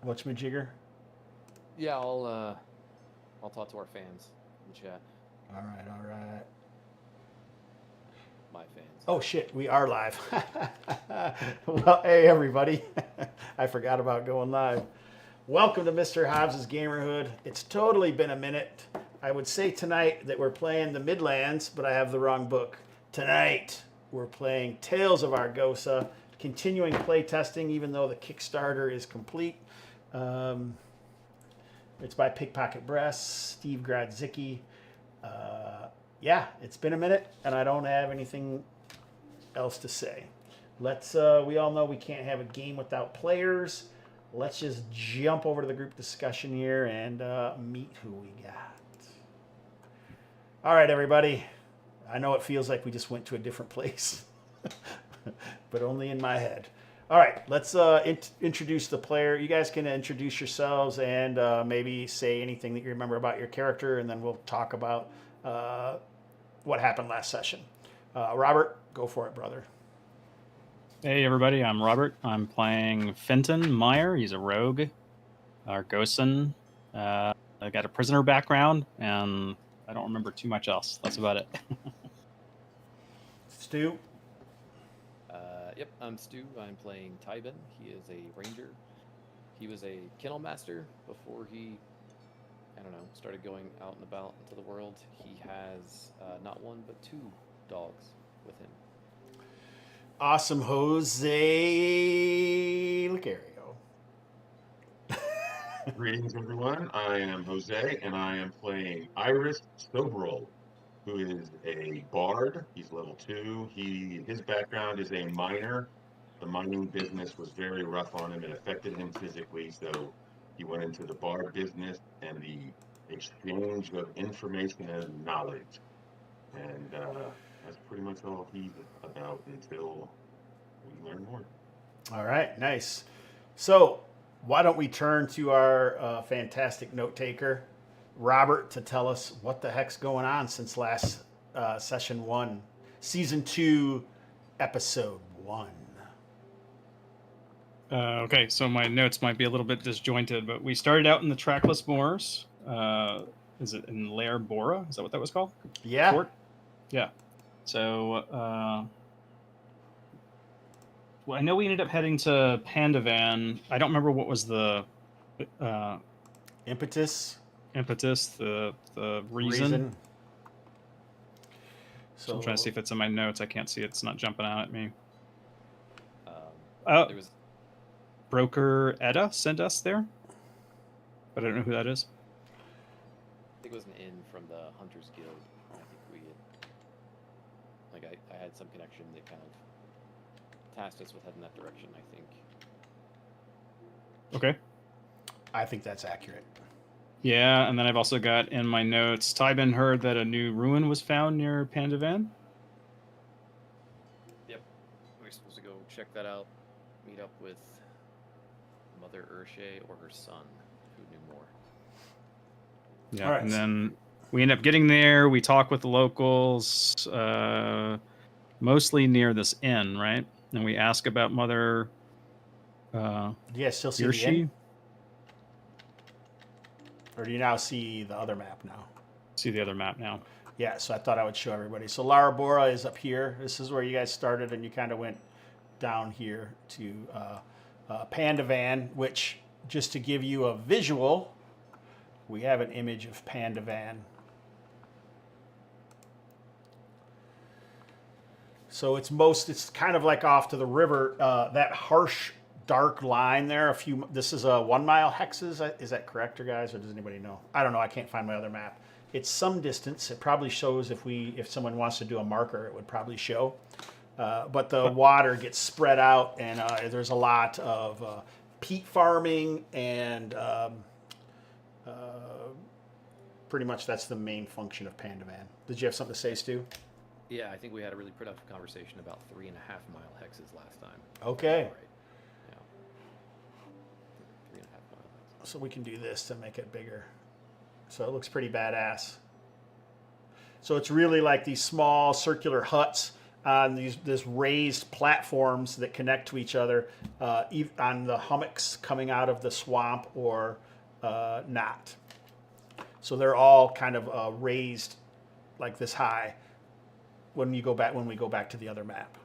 whatchamajigger? Yeah, I'll talk to our fans in chat. All right, all right. My fans. Oh shit, we are live. Well, hey everybody. I forgot about going live. Welcome to Mr. Hobbs's Gamerhood. It's totally been a minute. I would say tonight that we're playing the Midlands, but I have the wrong book. Tonight, we're playing Tales of Argosa, continuing play testing, even though the Kickstarter is complete. It's by Pickpocket Breast, Steve Gradzicki. Yeah, it's been a minute, and I don't have anything else to say. We all know we can't have a game without players. Let's just jump over to the group discussion here and meet who we got. All right, everybody. I know it feels like we just went to a different place, but only in my head. All right, let's introduce the player. You guys can introduce yourselves and maybe say anything that you remember about your character, and then we'll talk about what happened last session. Robert, go for it, brother. Hey everybody, I'm Robert. I'm playing Fenton Meyer. He's a rogue, Argosan. I got a prisoner background, and I don't remember too much else. That's about it. Stu? Yep, I'm Stu. I'm playing Tybin. He is a ranger. He was a kennel master before he, started going out and about into the world. He has not one, but 2 dogs with him. Awesome, Jose Lucario. Greetings, everyone. I am Jose, and I am playing Iris Soberol, who is a bard. He's level 2. His background is a miner. The mining business was very rough on him. It affected him physically, so he went into the bard business and the exchange of information and knowledge. And that's pretty much all he's about until we learn more. All right, nice. So why don't we turn to our fantastic note taker, Robert, to tell us what the heck's going on since last session 1, season 2, episode 1. Okay, so my notes might be a little bit disjointed, but we started out in the Trackless Moors. Is it in Lair Bora? Is that what that was called? Yeah. Fort? Yeah. So, well, I know we ended up heading to Pandavan. I don't remember what was the Impetus. the reason. So I'm trying to see if it's in my notes. I can't see it. It's not jumping out at me. There was Broker Edda sent us there, but I don't know who that is. I think it was an inn from the Hunters Guild. I think we had, I had some connection that kind of tasked us with heading that direction, I think. Okay. I think that's accurate. Yeah, and then I've also got in my notes, Tybin heard that a new ruin was found near Pandavan. Yep. We were supposed to go check that out, meet up with Mother Urshay or her son, who knew more. Yeah, All right. And then we end up getting there. We talk with the locals, mostly near this inn, right? And we ask about Mother Do you guys still see the Yoshi. inn? Or do you now see the other map now? See the other map now. Yeah, so I thought I would show everybody. So Lara Bora is up here. This is where you guys started, and you kind of went down here to Pandavan, which, just to give you a visual, we have an image of Pandavan. So it's kind of like off to the river, that harsh, dark line there. This is a 1 mile hexes. Is that correct, guys, or does anybody know? I don't know. I can't find my other map. It's some distance. It probably shows if someone wants to do a marker, it would probably show. But the water gets spread out, and there's a lot of peat farming, and pretty much that's the main function of Pandavan. Did you have something to say, Stu? Yeah, I think we had a really productive conversation about 3.5 mile hexes last time. Okay. Right. Yeah. 3.5 mile hexes. So we can do this to make it bigger. So it looks pretty badass. So it's really like these small circular huts on this raised platforms that connect to each other, on the hummocks coming out of the swamp or not. So they're all kind of raised like this high when we go back to the other map.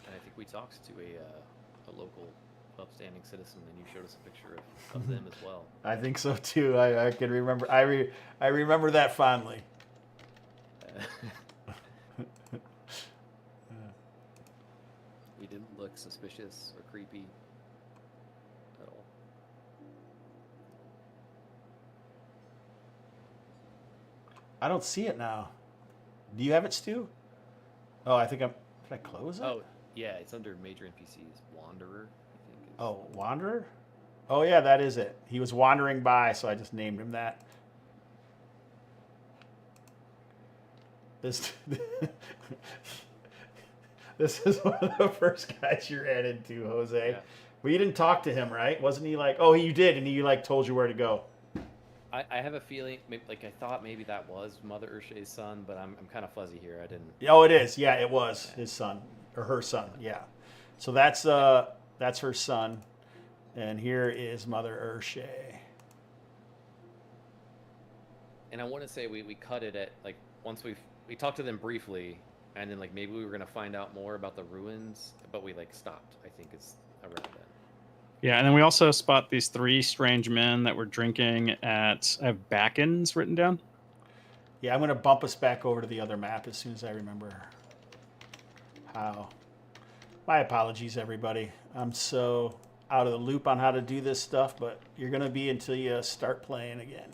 And I think we talked to a local upstanding citizen, and you showed us a picture of them as well. I think so too. I can remember. I remember that fondly. He didn't look suspicious or creepy at all. I don't see it now. Do you have it, Stu? Oh, I think I'm. Did I close it? Oh, yeah, it's under major NPCs. Wanderer, I think. Oh, Wanderer? Oh, yeah, that is it. He was wandering by, so I just named him that. This this is one of the first guys you're added to, Jose. Yeah. Well, you didn't talk to him, right? Wasn't he like, oh, you did, and he like told you where to go? I have a feeling, like I thought maybe that was Mother Urshay's son, but I'm kind of fuzzy here. I didn't. Oh, it is. Yeah, it was his son or her son. Yeah. So that's her son, and here is Mother Urshay. And I want to say we cut it at like once we talked to them briefly, and then like maybe we were gonna find out more about the ruins, but we like stopped. I think it's around then. Yeah, and then we also spot these 3 strange men that were drinking at. I have Backens written down. Yeah, I'm going to bump us back over to the other map as soon as I remember how. My apologies, everybody. I'm so out of the loop on how to do this stuff, but you're going to be until you start playing again.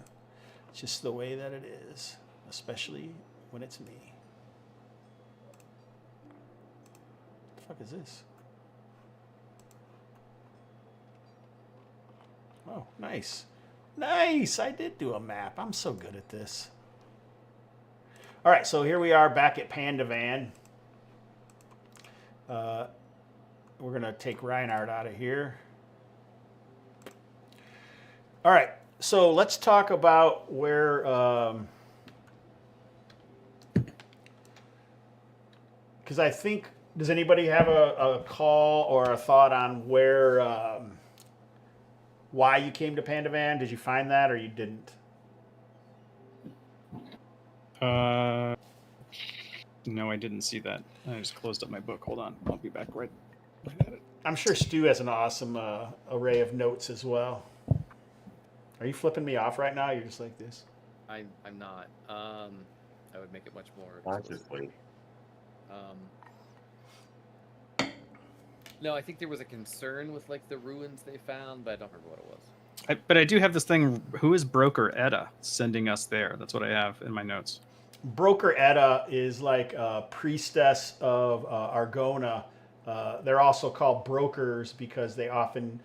It's just the way that it is, especially when it's me. What the fuck is this? Oh, nice. Nice! I did do a map. I'm so good at this. All right, so here we are back at Pandavan. We're going to take Reinhardt out of here. All right, so let's talk about where... because I think... Does anybody have a call or a thought on where... why you came to Pandavan? Did you find that or you didn't? No, I didn't see that. I just closed up my book. Hold on. I'll be back right at it. I'm sure Stu has an awesome array of notes as well. Are you flipping me off right now? You're just like this? I'm not. I would make it much more Consciously. No, I think there was a concern with like the ruins they found, but I don't remember what it was. But I do have this thing. Who is Broker Edda sending us there? That's what I have in my notes. Broker Edda is like a priestess of Argona. They're also called brokers because they often...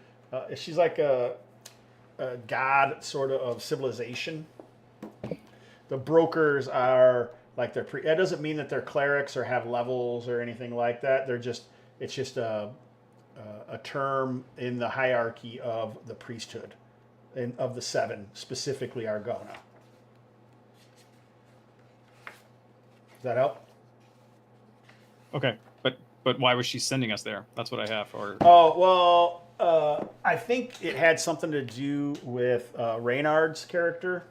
she's like a god sort of civilization. The brokers are like they're... That doesn't mean that they're clerics or have levels or anything like that. They're just... It's just a term in the hierarchy of the priesthood, and of the 7, specifically Argona. Does that help? Okay, but why was she sending us there? That's what I have. Or Oh, well, I think it had something to do with Reynard's character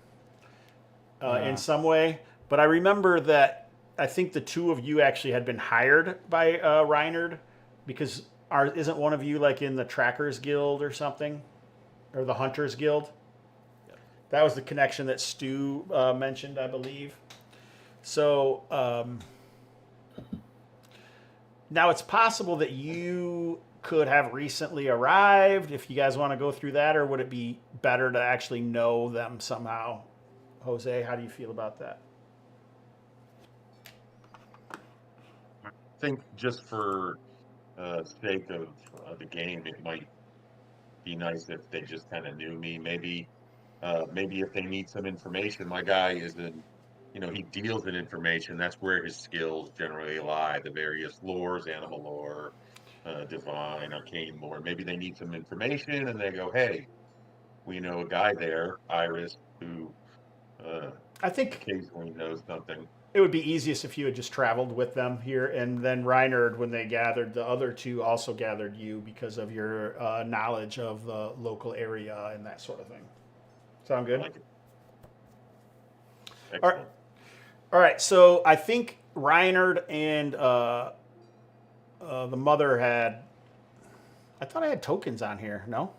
in some way. But I remember that I think the 2 of you actually had been hired by Reinhard, because isn't one of you like in the Trackers Guild or something? Or the Hunters Guild? Yep. That was the connection that Stu mentioned, I believe. So now it's possible that you could have recently arrived, if you guys want to go through that, or would it be better to actually know them somehow? Jose, how do you feel about that? I think just for sake of the game, it might be nice if they just kind of knew me. Maybe if they need some information, my guy isn't, he deals in information. That's where his skills generally lie, the various lores, animal lore, divine, arcane lore. Maybe they need some information and they go, hey, we know a guy there, Iris, who I think occasionally knows something. it would be easiest if you had just traveled with them here, and then Reinhard, when they gathered, the other two also gathered you because of your knowledge of the local area and that sort of thing. Sound I good? like it. All right. Excellent. All right, so I think Reinhard and the mother had. I thought I had tokens on here. No,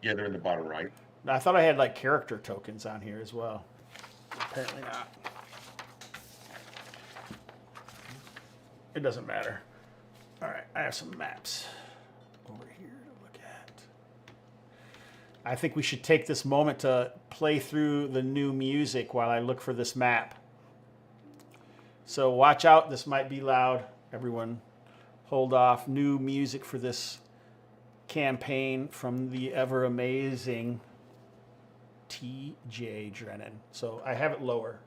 Yeah, they're in the bottom right. I thought I had like character tokens on here as well. Apparently not. It doesn't matter. All right, I have some maps over here to look at. I think we should take this moment to play through the new music while I look for this map. So watch out, this might be loud. Everyone hold off. New music for this campaign from the ever amazing TJ Drennan. So I have it lower.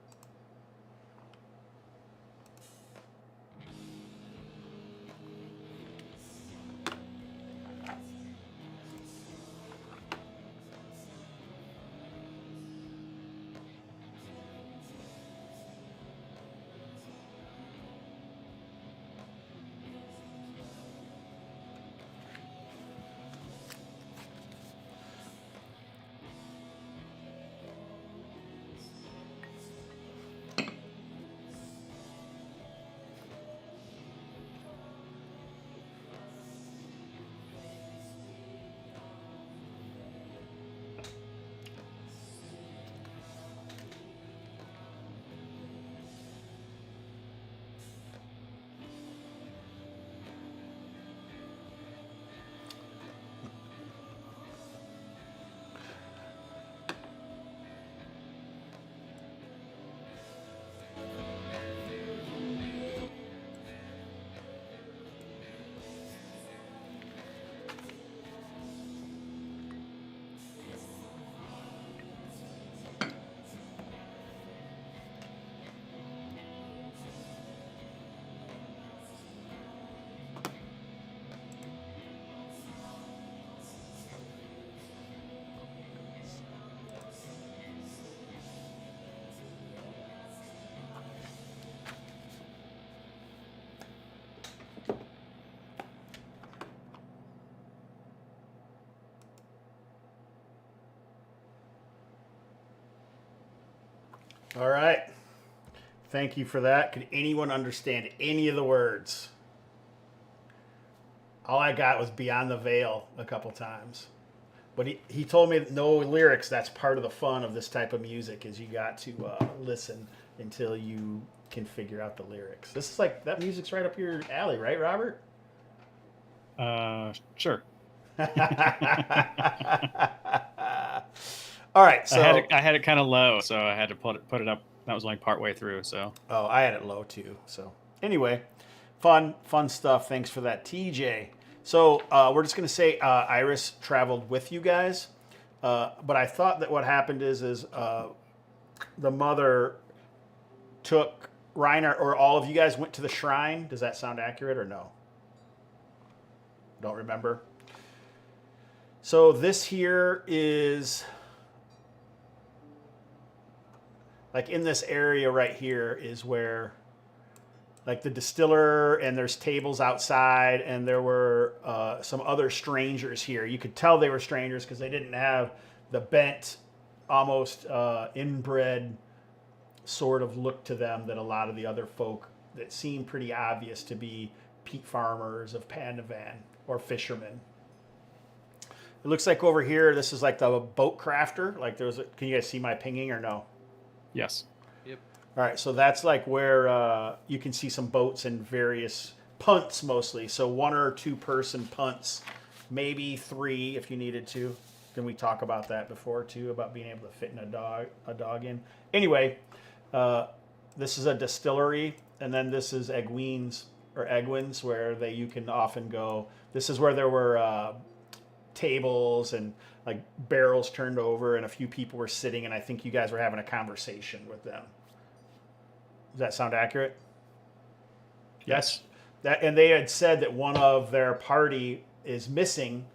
All right. Thank you for that. Could anyone understand any of the words? All I got was Beyond the Veil a couple times. But he told me no lyrics. That's part of the fun of this type of music is you got to listen until you can figure out the lyrics. This is like, that music's right up your alley, right, Robert? Sure. All right, so I had it kind of low, so I had to put it up. That was only part way through. So oh, I had it low too. So anyway, fun stuff. Thanks for that, TJ. So we're just gonna say Iris traveled with you guys, but I thought that what happened is the mother took Reiner, or all of you guys went to the shrine. Does that sound accurate or no? Don't remember. So this here is like in this area right here is where like the distiller, and there's tables outside, and there were some other strangers here. You could tell they were strangers because they didn't have the bent, almost inbred sort of look to them that a lot of the other folk that seem pretty obvious to be peat farmers of Pandavan or fishermen. It looks like over here, this is like the boat crafter. Like can you guys see my pinging or no? yes. Yep. All right, so that's like where you can see some boats and various punts mostly. So 1 or 2 person punts, maybe 3 if you needed to. Then we talk about that before too, about being able to fit in a dog in. Anyway, this is a distillery, and then this is Egwin's, where you can often go. This is where there were tables and like barrels turned over, and a few people were sitting, and I think you guys were having a conversation with them. Does that sound accurate? Yes. And they had said that one of their party is missing,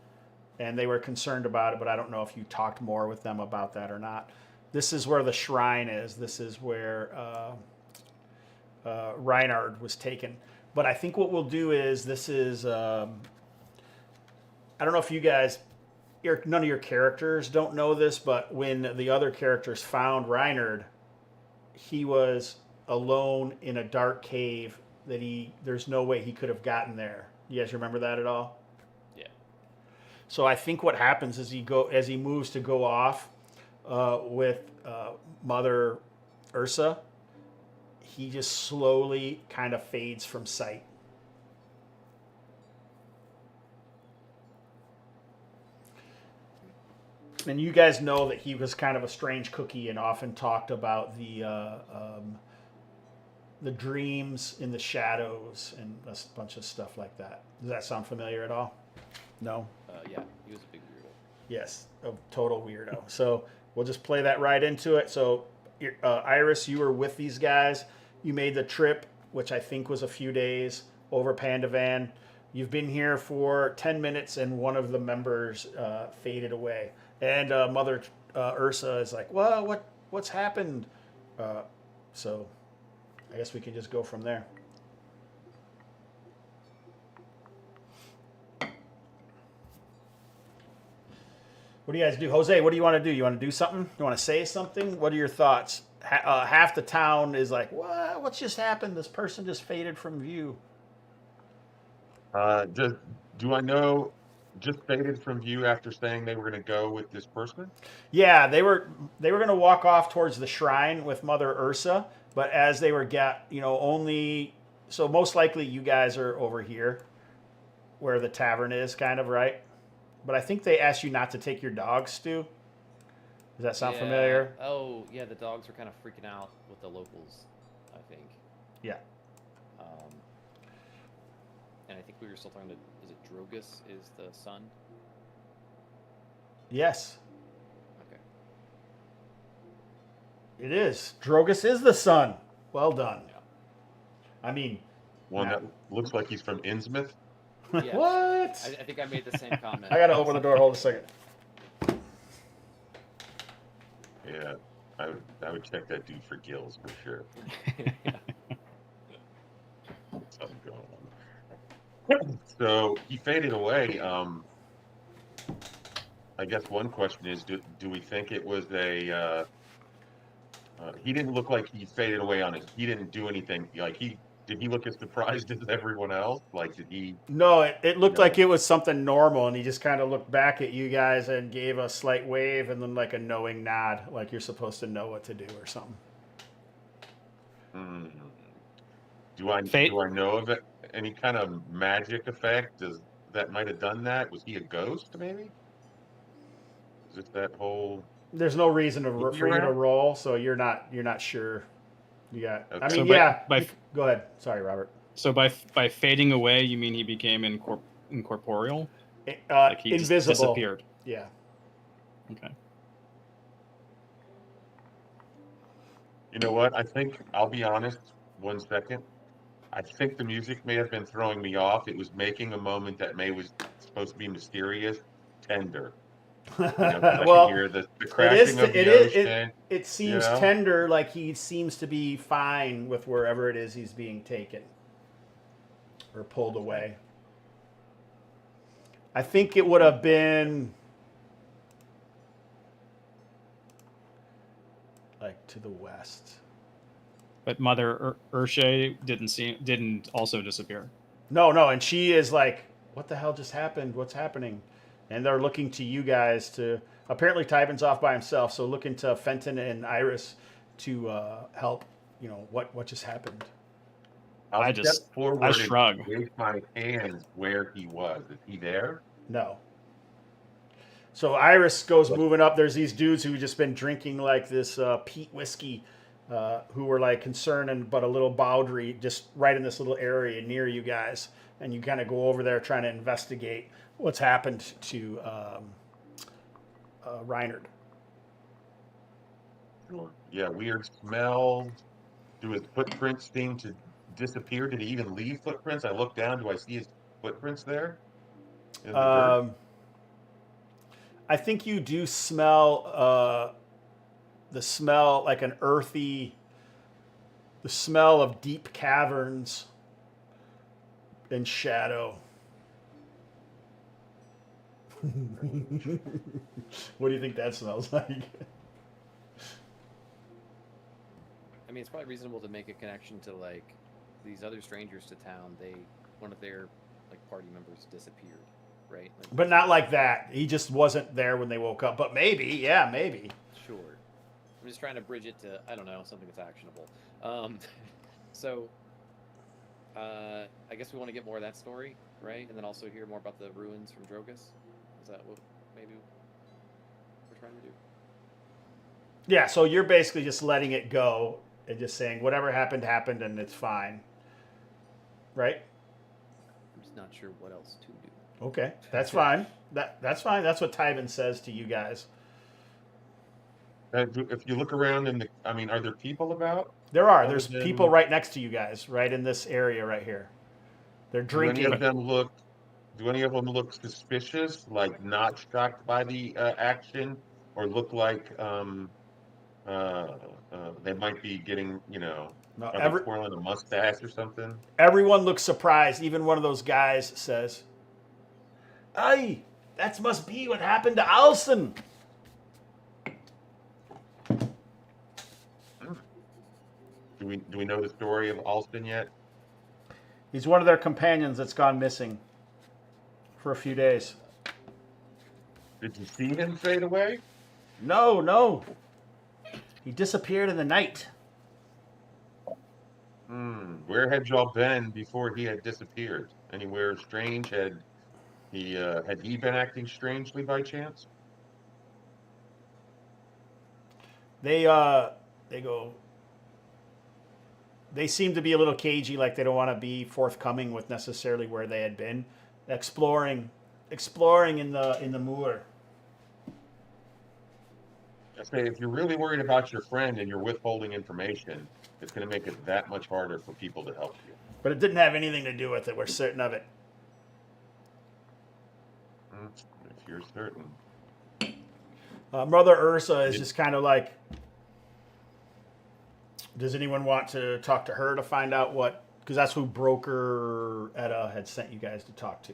and they were concerned about it, but I don't know if you talked more with them about that or not. This is where the shrine is. This is where Reinhard was taken. But I think what we'll do is this is I don't know if you guys, none of your characters don't know this, but when the other characters found Reinhard, he was alone in a dark cave that there's no way he could have gotten there. You guys remember that at all? Yeah. So I think what happens is as he moves to go off with Mother Ursa, he just slowly kind of fades from sight. And you guys know that he was kind of a strange cookie and often talked about the dreams in the shadows and a bunch of stuff like that. Does that sound familiar at all? No? Yeah, he was a big weirdo. Yes, a total weirdo. So we'll just play that right into it. So Iris, you were with these guys. You made the trip, which I think was a few days, over Pandavan. You've been here for 10 minutes and one of the members faded away. And Mother Ursa is like, well, what's happened? So I guess we can just go from there. What do you guys do? Jose, what do you want to do? You want to do something? You want to say something? What are your thoughts? Half the town is like, what? What's just happened? This person just faded from view. Do I know? Just faded from view after saying they were going to go with this person? Yeah, they were going to walk off towards the shrine with Mother Ursa, but as they were so most likely you guys are over here where the tavern is, kind of, right? But I think they asked you not to take your dogs, Stu. Does that sound familiar? Oh, yeah, the dogs were kind of freaking out with the locals, I think. Yeah. And I think we were still talking to, is it Drogus is the son? Yes. Okay. It is. Drogus is the son. Well done. Yeah. I mean... One that looks like he's from Innsmouth? Yeah. What? I think I made the same comment. I gotta open the door. Hold a second. Yeah, I would check that dude for gills for sure. Something going on. So he faded away. I guess one question is, do we think it was a? He didn't look like he faded away on it. He didn't do anything. Like did he look as surprised as everyone else? Like did he? No, it looked like it was something normal, and he just kind of looked back at you guys and gave a slight wave and then like a knowing nod, like you're supposed to know what to do or something. Do I know of it? Any kind of magic effect that might have done that? Was he a ghost, maybe? Is it that whole? There's no reason for you to roll, so you're not sure. You got. Okay. I mean, go ahead. Sorry, Robert. So by fading away, you mean he became incorporeal? Like he invisible. Disappeared. Yeah. Okay. You know what? I think I'll be honest. 1 second. I think the music may have been throwing me off. It was making a moment that was supposed to be mysterious, tender. Well, hear the crashing of the ocean. It seems tender, like he seems to be fine with wherever it is he's being taken or pulled away. I think it would have been like to the west. But Mother Ursa didn't also disappear. No, and she is like, what the hell just happened? What's happening? And they're looking to you guys to. Apparently, Tybin's off by himself, so looking to Fenton and Iris to help. You know what just happened. I shrug. And wave my hands where he was. Is he there? No. So Iris goes moving up. There's these dudes who just been drinking like this peat whiskey. Who were like concerned but a little bowdry just right in this little area near you guys, and you kind of go over there trying to investigate what's happened to Reinhard. Yeah, weird smell. Do his footprints seem to disappear? Did he even leave footprints? I look down. Do I see his footprints there? I think you do smell the smell, like an earthy, the smell of deep caverns and shadow. What do you think that smells like? I mean, it's probably reasonable to make a connection to like these other strangers to town. One of their like party members disappeared, right? Like, But not like that. He just wasn't there when they woke up. But maybe, yeah, maybe. sure. I'm just trying to bridge it to, I don't know, something that's actionable. So I guess we want to get more of that story, right? And then also hear more about the ruins from Drogus. Is that what maybe we're trying to do? Yeah, so you're basically just letting it go and just saying whatever happened happened and it's fine. Right? I'm just not sure what else to do. Okay, that's fine. That's fine. That's what Tywin says to you guys. If you look around are there people about? There are. Other There's than- people right next to you guys, right in this area right here. They're Do any drinking. of them look suspicious, like not shocked by the action, or look like they might be getting, No, are they twirling a mustache or something? everyone looks surprised. Even one of those guys says, "Aye, that must be what happened to Alson." Do we know the story of Alston yet? He's one of their companions that's gone missing for a few days. Did you see him fade away? No. He disappeared in the night. Where had y'all been before he had disappeared? Anywhere strange? Had he been acting strangely by chance? They go. They seem to be a little cagey, like they don't want to be forthcoming with necessarily where they had been, exploring in the moor. I say, if you're really worried about your friend and you're withholding information, it's going to make it that much harder for people to help you. But it didn't have anything to do with it. We're certain of it. If you're certain. Mother Ursa is just kind of like, does anyone want to talk to her to find out what? Because that's who Broker Etta had sent you guys to talk to.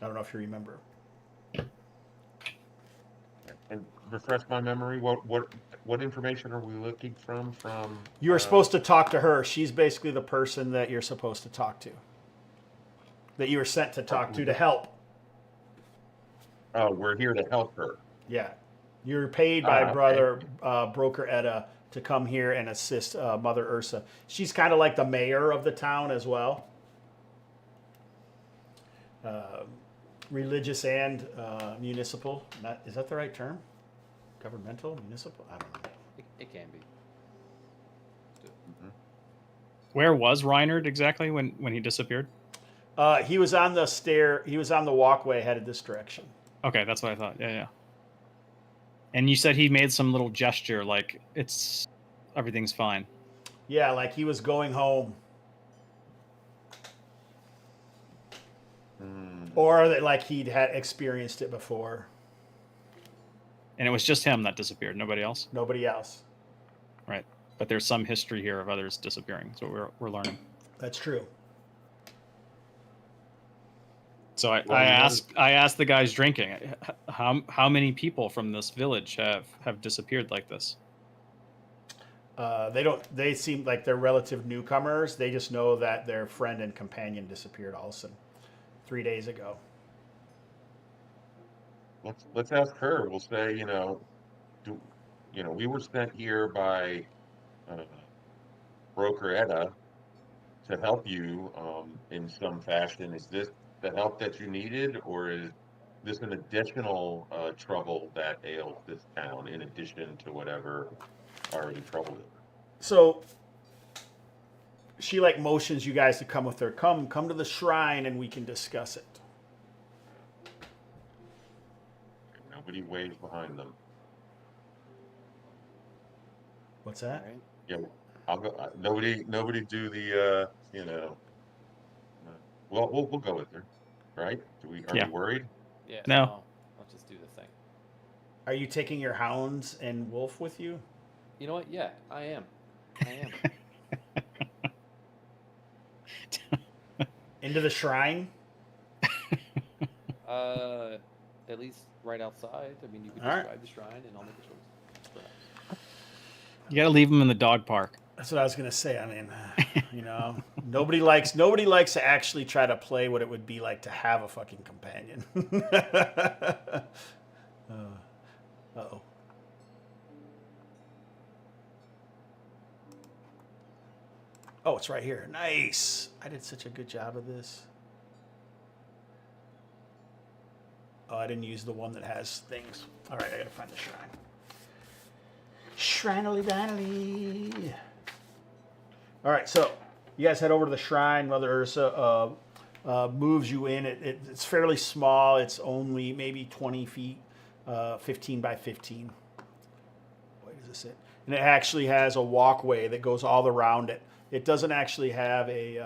I don't know if you remember. And refresh my memory. What information are we looking from? You were supposed to talk to her. She's basically the person that you're supposed to talk to. That you were sent to talk to help. Oh, we're here to help her. Yeah. You're paid by Broker Etta to come here and assist Mother Ursa. She's kind of like the mayor of the town as well. Religious and municipal. Is that the right term? Governmental? Municipal? I don't know. It can be. Where was Reinhard exactly when he disappeared? He was on the stair. He was on the walkway headed this direction. Okay, that's what I thought. Yeah. And you said he made some little gesture like everything's fine. Yeah, like he was going home. Or that like he'd had experienced it before. And it was just him that disappeared, nobody else? Nobody else. Right. But there's some history here of others disappearing, so we're learning. That's true. So I asked the guys drinking, how many people from this village have disappeared like this? They seem like they're relative newcomers. They just know that their friend and companion disappeared also 3 days ago. Let's ask her. We'll say, we were sent here by Broker Etta to help you in some fashion. Is this the help that you needed, or is this an additional trouble that ails this town in addition to whatever already troubled it? So she like motions you guys to come with her. Come to the shrine and we can discuss it. Nobody waves behind them. What's that? All right. Yeah, I'll go. Nobody do the. Well, we'll go with her, right? Are we worried? Yeah. No. Let's just do the thing. Are you taking your hounds and wolf with you? You know what? Yeah, I am. Into the shrine? At least right outside. I mean, you could All right. describe the shrine, and I'll make a choice. Perhaps. You got to leave them in the dog park. That's what I was gonna say. I mean, nobody likes to actually try to play what it would be like to have a fucking companion. Uh-oh. Oh, it's right here. Nice. I did such a good job of this. Oh, I didn't use the one that has things. All right, I gotta find the shrine. Shrinely dinely. All right, so you guys head over to the shrine. Mother Ursa moves you in. It's fairly small. It's only maybe 20 feet, 15 by 15. Wait, is this it? And it actually has a walkway that goes all around it. It doesn't actually have a...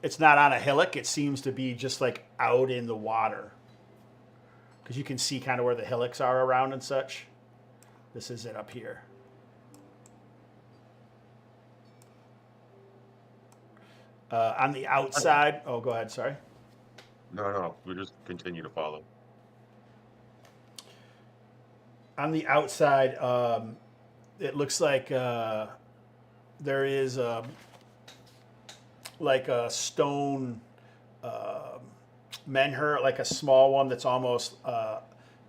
it's not on a hillock. It seems to be just like out in the water. Because you can see kind of where the hillocks are around and such. This is it up here. On the outside... Oh, go ahead. Sorry. No, we just continue to follow. On the outside, it looks like there is like a stone menhir, like a small one that's almost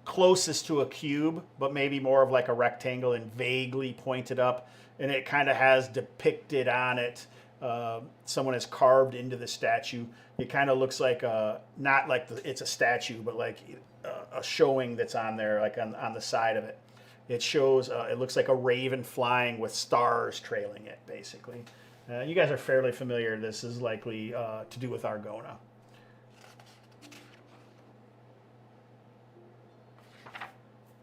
closest to a cube, but maybe more of like a rectangle and vaguely pointed up. And it kind of has depicted on it, someone has carved into the statue. It kind of looks like not like it's a statue, but like a showing that's on there, like on the side of it. It shows, it looks like a raven flying with stars trailing it, basically. You guys are fairly familiar. This is likely to do with Argona.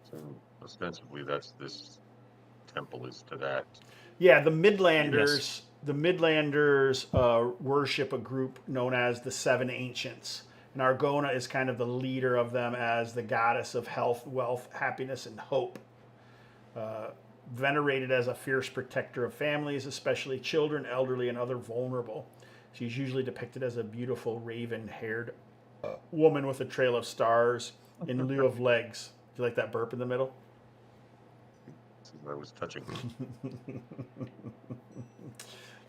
So ostensibly, this temple is to that. Yeah, the Midlanders. The Midlanders worship a group known as the Seven Ancients, and Argona is kind of the leader of them as the goddess of health, wealth, happiness, and hope. Venerated as a fierce protector of families, especially children, elderly, and other vulnerable. She's usually depicted as a beautiful raven-haired woman with a trail of stars in lieu of legs. Do you like that burp in the middle? I was touching.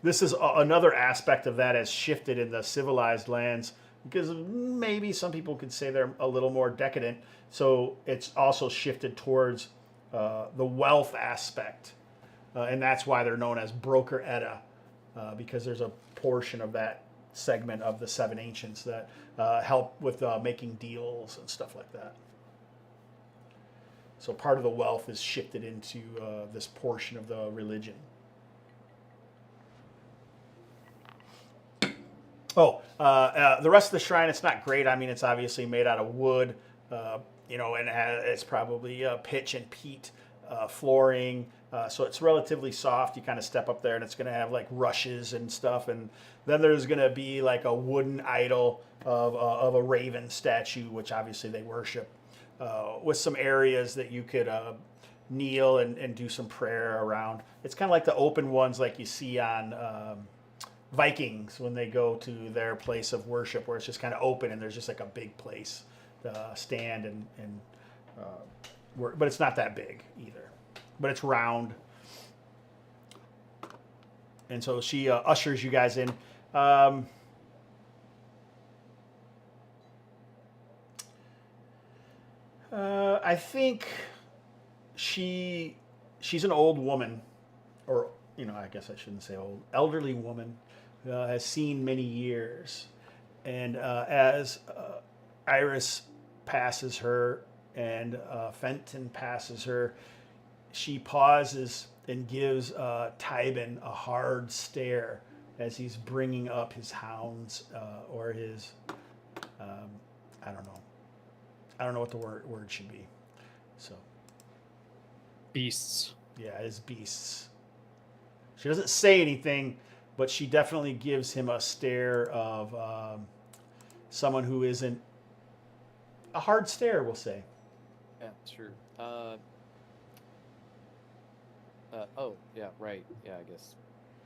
This is another aspect of that has shifted in the civilized lands because maybe some people could say they're a little more decadent. So it's also shifted towards the wealth aspect. And that's why they're known as Broker Edda, because there's a portion of that segment of the Seven Ancients that help with making deals and stuff like that. So part of the wealth is shifted into this portion of the religion. Oh, the rest of the shrine, it's not great. I mean, it's obviously made out of wood, and it's probably pitch and peat flooring. So it's relatively soft. You kind of step up there and it's going to have like rushes and stuff. And then there's going to be like a wooden idol of a raven statue, which obviously they worship, with some areas that you could kneel and do some prayer around. It's kind of like the open ones like you see on Vikings when they go to their place of worship, where it's just kind of open and there's just like a big place to stand and work. But it's not that big either. But it's round. And so she ushers you guys in. I think she's an old woman, or I guess I shouldn't say old, elderly woman, has seen many years, and as Iris passes her and Fenton passes her, she pauses and gives Tybin a hard stare as he's bringing up his hounds or his, I don't know what the word should be. So Beasts. yeah, his beasts. She doesn't say anything, but she definitely gives him a stare of someone who isn't a hard stare, we'll say. Yeah, sure. Oh, yeah, right. Yeah, I guess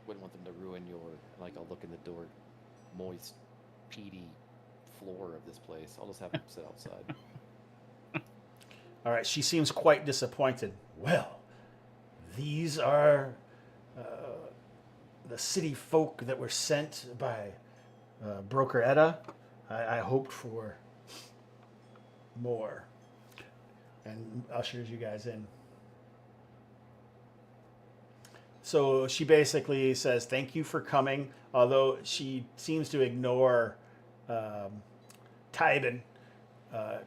wouldn't want them to ruin your. Like, I'll look in the door, moist, peaty floor of this place. I'll just have them sit outside. All right, she seems quite disappointed. Well, these are the city folk that were sent by Broker Edda. I hoped for more. And ushers you guys in. So she basically says, thank you for coming, although she seems to ignore Tybin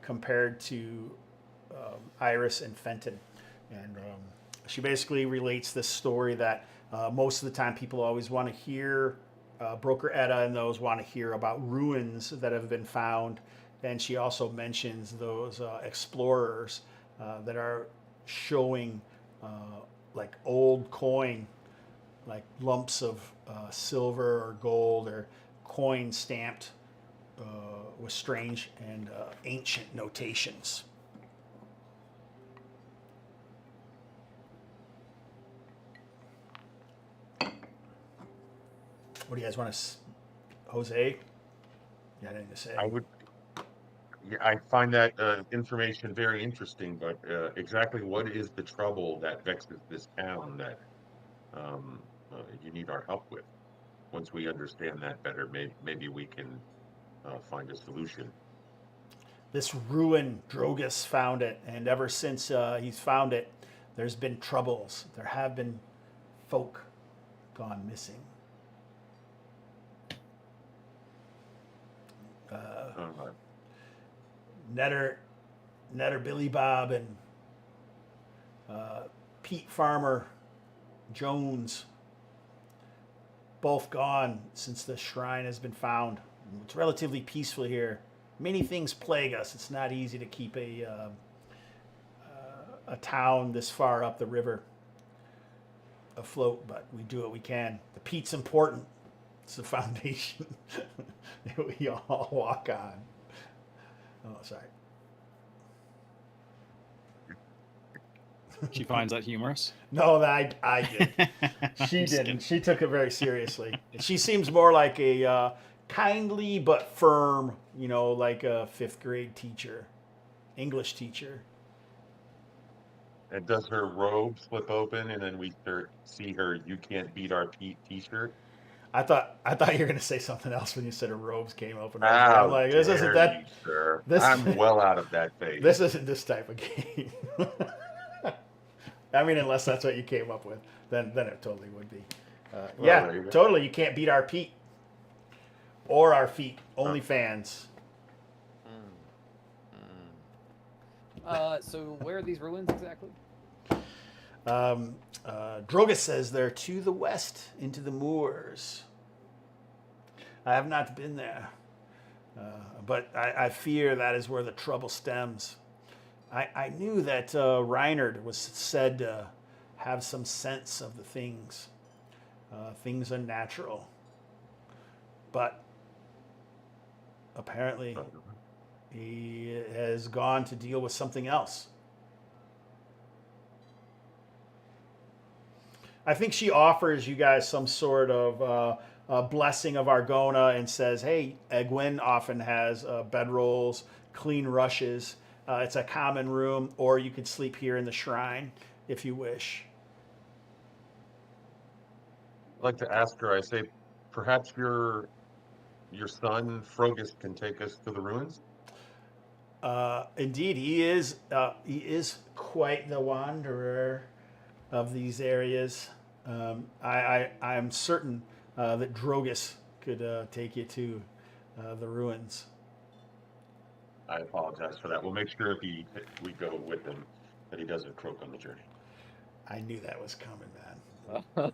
compared to Iris and Fenton. And she basically relates this story that most of the time people always want to hear, Broker Edda and those want to hear about ruins that have been found. And she also mentions those explorers that are showing like old coin, like lumps of silver or gold or coin stamped with strange and ancient notations. What do you guys want to, Jose? You got anything to say? Yeah, I find that information very interesting, but exactly what is the trouble that vexes this town that you need our help with? Once we understand that better, maybe we can find a solution. This ruin, Drogus found it, and ever since he's found it, there's been troubles. There have been folk gone missing. Netter Billy Bob and Pete Farmer Jones, both gone since the shrine has been found. It's relatively peaceful here. Many things plague us. It's not easy to keep a town this far up the river afloat, but we do what we can. The peat's important. It's the foundation that we all walk on. Oh, sorry. She finds that humorous. No, I did. She didn't. She took it very seriously. She seems more like a kindly but firm, like a fifth grade teacher, English teacher. And does her robe slip open, and then we see her "You Can't Beat Our Pete" T-shirt? I thought you were gonna say something else when you said her robes came open. How I'm like, this isn't dare that. you, sir. This, I'm well out of that phase. This isn't this type of game. I mean, unless that's what you came up with, then it totally would be. Yeah, totally. You can't beat our Pete or our feet. Only fans. So where are these ruins exactly? Drogus says they're to the west, into the moors. I have not been there, but I fear that is where the trouble stems. I knew that Reinhard was said to have some sense of the things. Things unnatural. But apparently he has gone to deal with something else. I think she offers you guys some sort of blessing of Argona and says, hey, Egwin often has bedrolls, clean rushes. It's a common room, or you could sleep here in the shrine if you wish. I'd like to ask her, I say, perhaps your son, Frogus, can take us to the ruins? Indeed, he is quite the wanderer of these areas. I'm certain that Drogus could take you to the ruins. I apologize for that. We'll make sure if we go with him that he doesn't croak on the journey. I knew that was coming, man.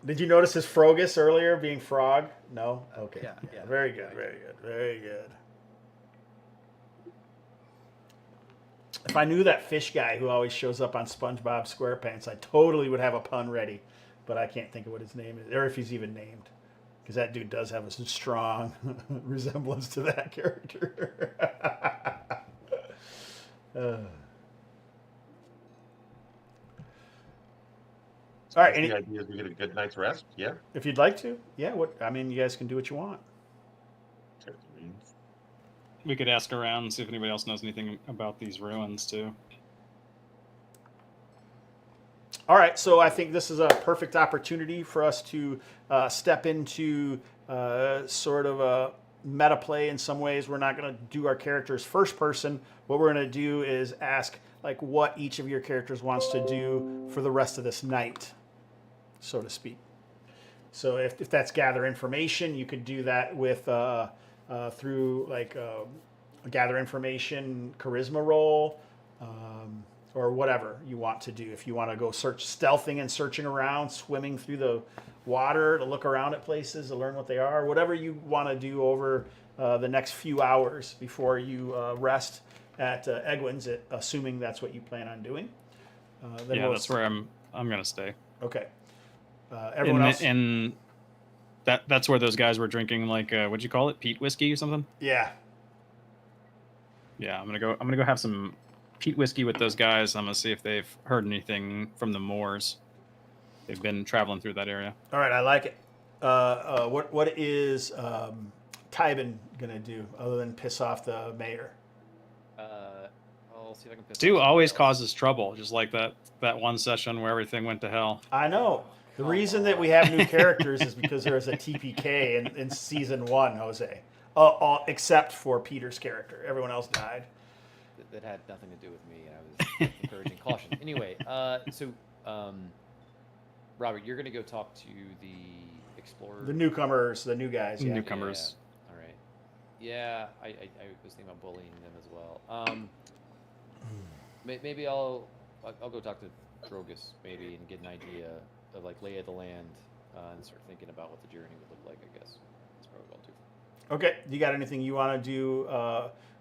Did you notice his Frogus earlier being frog? No? Okay. Yeah. Very good. Very good. Very good. If I knew that fish guy who always shows up on SpongeBob SquarePants, I totally would have a pun ready, but I can't think of what his name is, or if he's even named, because that dude does have a strong resemblance to that character. All So right. the idea is we get a good night's rest. Yeah. If you'd like to, yeah. I mean, you guys can do what you want. Check the rooms. We could ask around and see if anybody else knows anything about these ruins too. All right, so I think this is a perfect opportunity for us to step into sort of a meta play in some ways. We're not going to do our characters first person. What we're going to do is ask like what each of your characters wants to do for the rest of this night, so to speak. So if that's gather information, you could do that with through like a gather information charisma roll. Or whatever you want to do. If you want to go stealthing and searching around, swimming through the water to look around at places to learn what they are, whatever you want to do over the next few hours before you rest at Egwin's, assuming that's what you plan on doing. Yeah, that's where I'm gonna stay. Okay. Everyone else. And that's where those guys were drinking like what'd you call it? Peat whiskey or something? Yeah. Yeah, I'm gonna go have some peat whiskey with those guys. I'm gonna see if they've heard anything from the Moors. They've been traveling through that area. All right, I like it. What is Tybin gonna do other than piss off the mayor? I'll see if I can piss Stu off always somebody else. causes trouble, just like that one session where everything went to hell. I know. The reason that we have new characters is because there was a TPK in season 1, Jose. Except for Peter's character. Everyone else died. That had nothing to do with me, and I was encouraging caution. Anyway, Robert, you're going to go talk to the explorer. The newcomers, the new guys. Yeah. Newcomers. Yeah. All right. Yeah, I was thinking about bullying them as well. Maybe I'll go talk to Drogus maybe and get an idea of like lay of the land and start thinking about what the journey would look like. I guess that's probably what I'll do. Okay. You got anything you want to do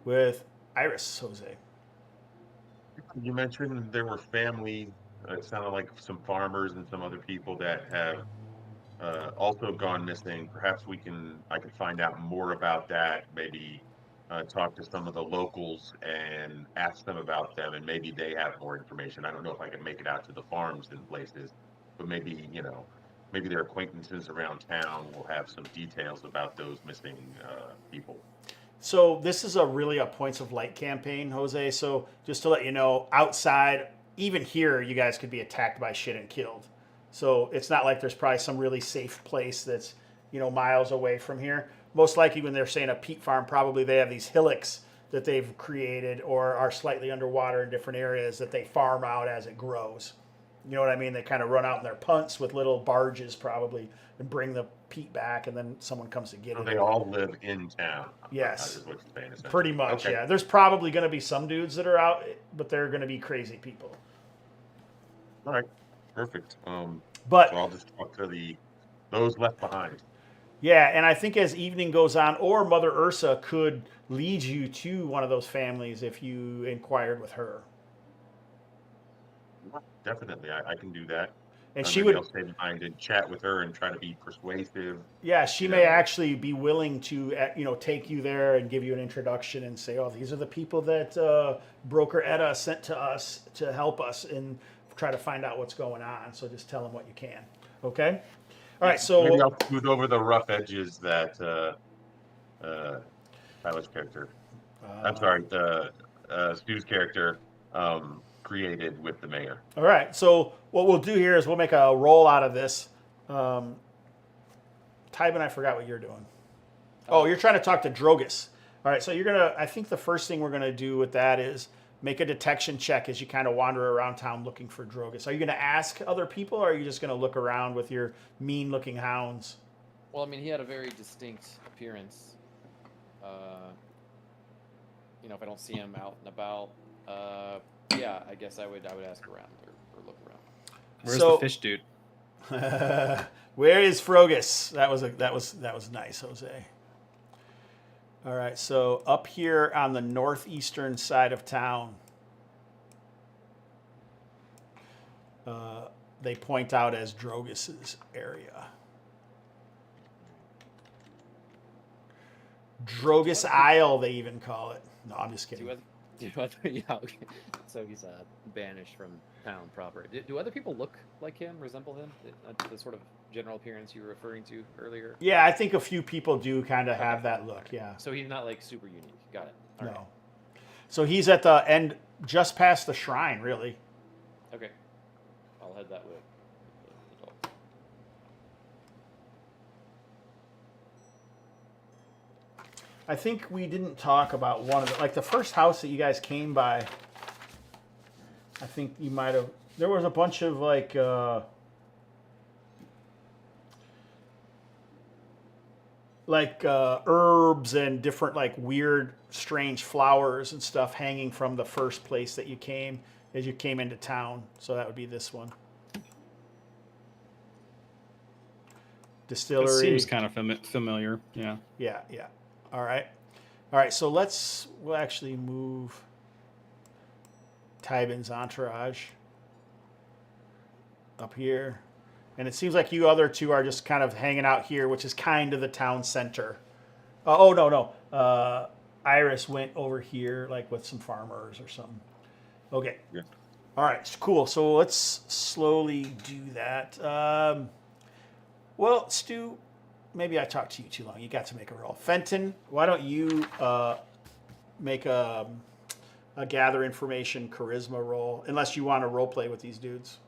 with Iris, Jose? You mentioned there were family. It sounded like some farmers and some other people that have also gone missing. Perhaps I could find out more about that. Maybe talk to some of the locals and ask them about them, and maybe they have more information. I don't know if I can make it out to the farms and places, but maybe maybe their acquaintances around town will have some details about those missing people. So this is really a points of light campaign, Jose. So just to let you know, outside, even here, you guys could be attacked by shit and killed. So it's not like there's probably some really safe place that's miles away from here. Most likely, when they're saying a peat farm, probably they have these hillocks that they've created or are slightly underwater in different areas that they farm out as it grows. You know what I mean? They kind of run out in their punts with little barges probably and bring the peat back, and then someone comes to get So it. they all live in town. Yes. Is what you're saying, essentially. Pretty much, Okay. yeah. There's probably going to be some dudes that are out, but they're going to be crazy people. All right, perfect. So But I'll just talk to those left behind. yeah, and I think as evening goes on, or Mother Ursa could lead you to one of those families if you inquired with her. Definitely, I can do that. And Maybe I'll stay behind and chat with her and try to be persuasive. yeah, she may actually be willing to, take you there and give you an introduction and say, oh, these are the people that Broker Etta sent to us to help us and try to find out what's going on. So just tell them what you can. Okay? All right, so Maybe I'll smooth over the rough edges that Tyler's character, I'm sorry, Stu's character created with the mayor. All right. So what we'll do here is we'll make a roll out of this. Tybin, I forgot what you're doing. Oh, you're trying to talk to Drogus. All right. So I think the first thing we're going to do with that is make a detection check as you kind of wander around town looking for Drogus. Are you going to ask other people, or are you just going to look around with your mean-looking hounds? Well, I mean, he had a very distinct appearance. If I don't see him out and about, yeah, I guess I would ask around or look around. Where's the fish dude? Where is Frogus? That was nice, Jose. All right, so up here on the northeastern side of town, they point out as Drogus's area. Drogus Isle, they even call it. No, I'm just kidding. Yeah, okay. So he's banished from town proper. Do other people look like him, resemble him? The sort of general appearance you were referring to earlier? Yeah, I think a few people do kind of have Okay. that look. Yeah. So he's not like super unique. Got it. All right. No. So he's at the end, just past the shrine, really. Okay. I'll head that way. The dog. I think we didn't talk about one of the, like the first house that you guys came by. I think you might have. There was a bunch of herbs and different like weird, strange flowers and stuff hanging from the first place that you came as you came into town. So that would be this one. Distillery. It seems kind of familiar. Yeah. Yeah, yeah. All right. All right, so we'll actually move Tybin's entourage up here. And it seems like you other two are just kind of hanging out here, which is kind of the town center. No. Iris went over here, like with some farmers or something. Okay. Yeah. All right, cool. So let's slowly do that. Well, Stu, maybe I talked to you too long. You got to make a roll. Fenton, why don't you make a gather information charisma roll, unless you want to role play with these dudes.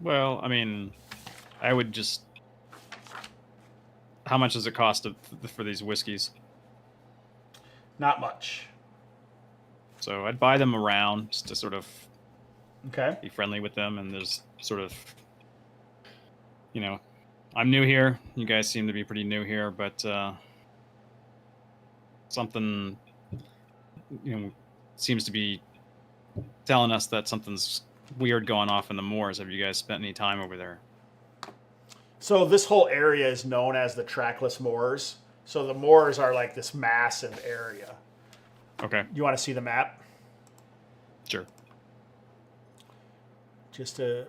Well, I mean, I would just. How much does it cost for these whiskeys? Not much. So I'd buy them around just to sort of Okay. be friendly with them, and there's sort of, I'm new here. You guys seem to be pretty new here, but something, seems to be telling us that something's weird going off in the moors. Have you guys spent any time over there? So this whole area is known as the trackless moors. So the moors are like this massive area. Okay, You want to see the map? sure. Just to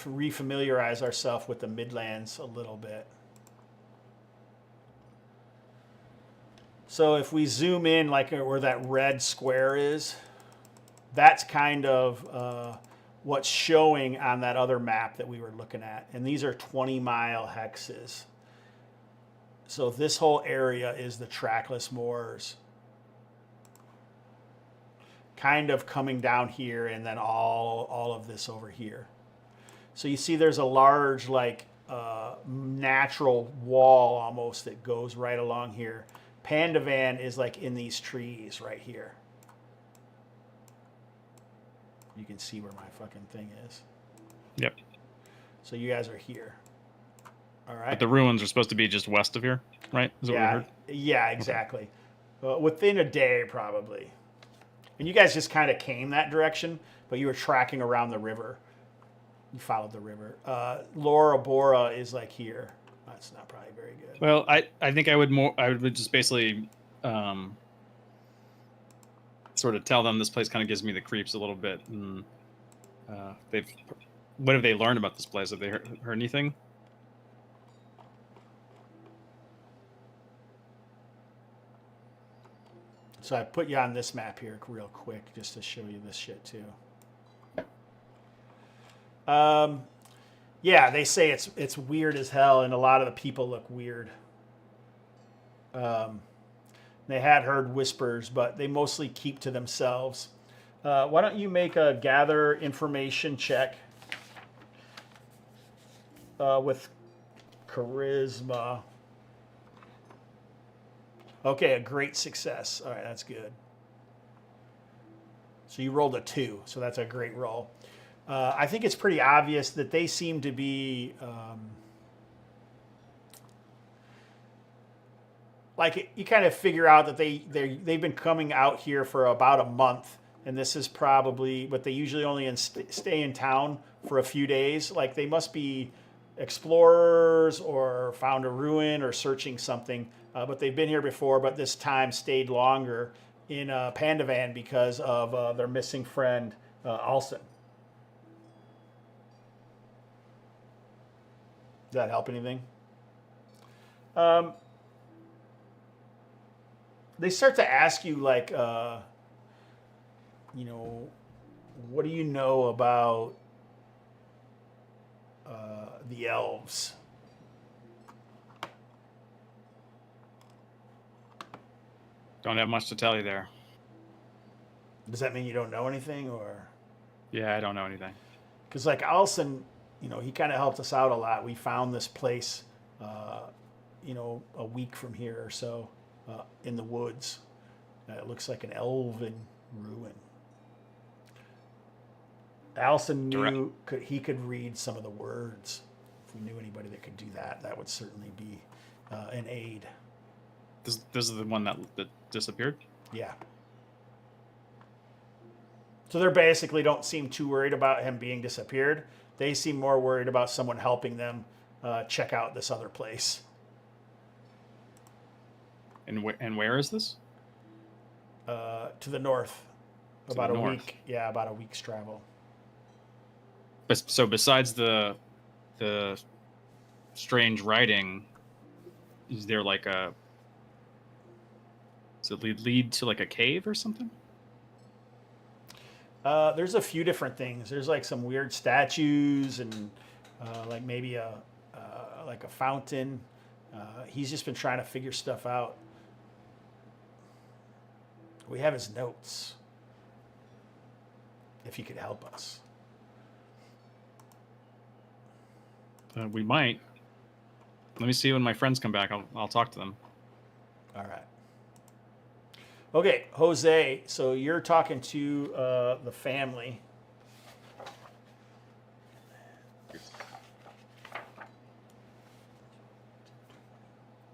refamiliarize ourselves with the Midlands a little bit. So if we zoom in, like where that red square is, that's kind of what's showing on that other map that we were looking at. And these are 20-mile hexes. So this whole area is the trackless moors. Kind of coming down here, and then all of this over here. So you see there's a large natural wall almost that goes right along here. Pandavan is like in these trees right here. You can see where my fucking thing is. Yep. So you guys are here. All right. But the ruins are supposed to be just west of here, right? Is that what we heard? Yeah, exactly. Within a day, probably. And you guys just kind of came that direction, but you were tracking around the river. You followed the river. Laura Bora is like here. That's not probably very good. Well, I think I would just basically sort of tell them this place kind of gives me the creeps a little bit. And what have they learned about this place? Have they heard anything? So I put you on this map here real quick just to show you this shit too. Yeah, they say it's weird as hell, and a lot of the people look weird. They had heard whispers, but they mostly keep to themselves. Why don't you make a gather information check with charisma? Okay, a great success. All right, that's good. So you rolled a 2, so that's a great roll. I think it's pretty obvious that they seem to be you kind of figure out that they've been coming out here for about a month, and this is probably, but they usually only stay in town for a few days. Like they must be explorers or found a ruin or searching something, but they've been here before, but this time stayed longer in Pandavan because of their missing friend, Alson. Does that help anything? they start to ask you like, what do you know about the elves? Don't have much to tell you there. Does that mean you don't know anything, or? Yeah, I don't know anything. Because like Allison, he kind of helped us out a lot. We found this place, a week from here or so, in the woods. It looks like an elven ruin. Allison knew he could read some of the words. If we knew anybody that could do that, that would certainly be an aid. This is the one that disappeared? Yeah. So they basically don't seem too worried about him being disappeared. They seem more worried about someone helping them check out this other place. And where is this? To the north. To About the a north. week. Yeah, about a week's travel. So besides the strange writing, is there like a... Does it lead to like a cave or something? There's a few different things. There's like some weird statues and like maybe a fountain. He's just been trying to figure stuff out. We have his notes. If you could help us. We might. Let me see when my friends come back. I'll talk to them. All right. Okay, Jose, so you're talking to the family.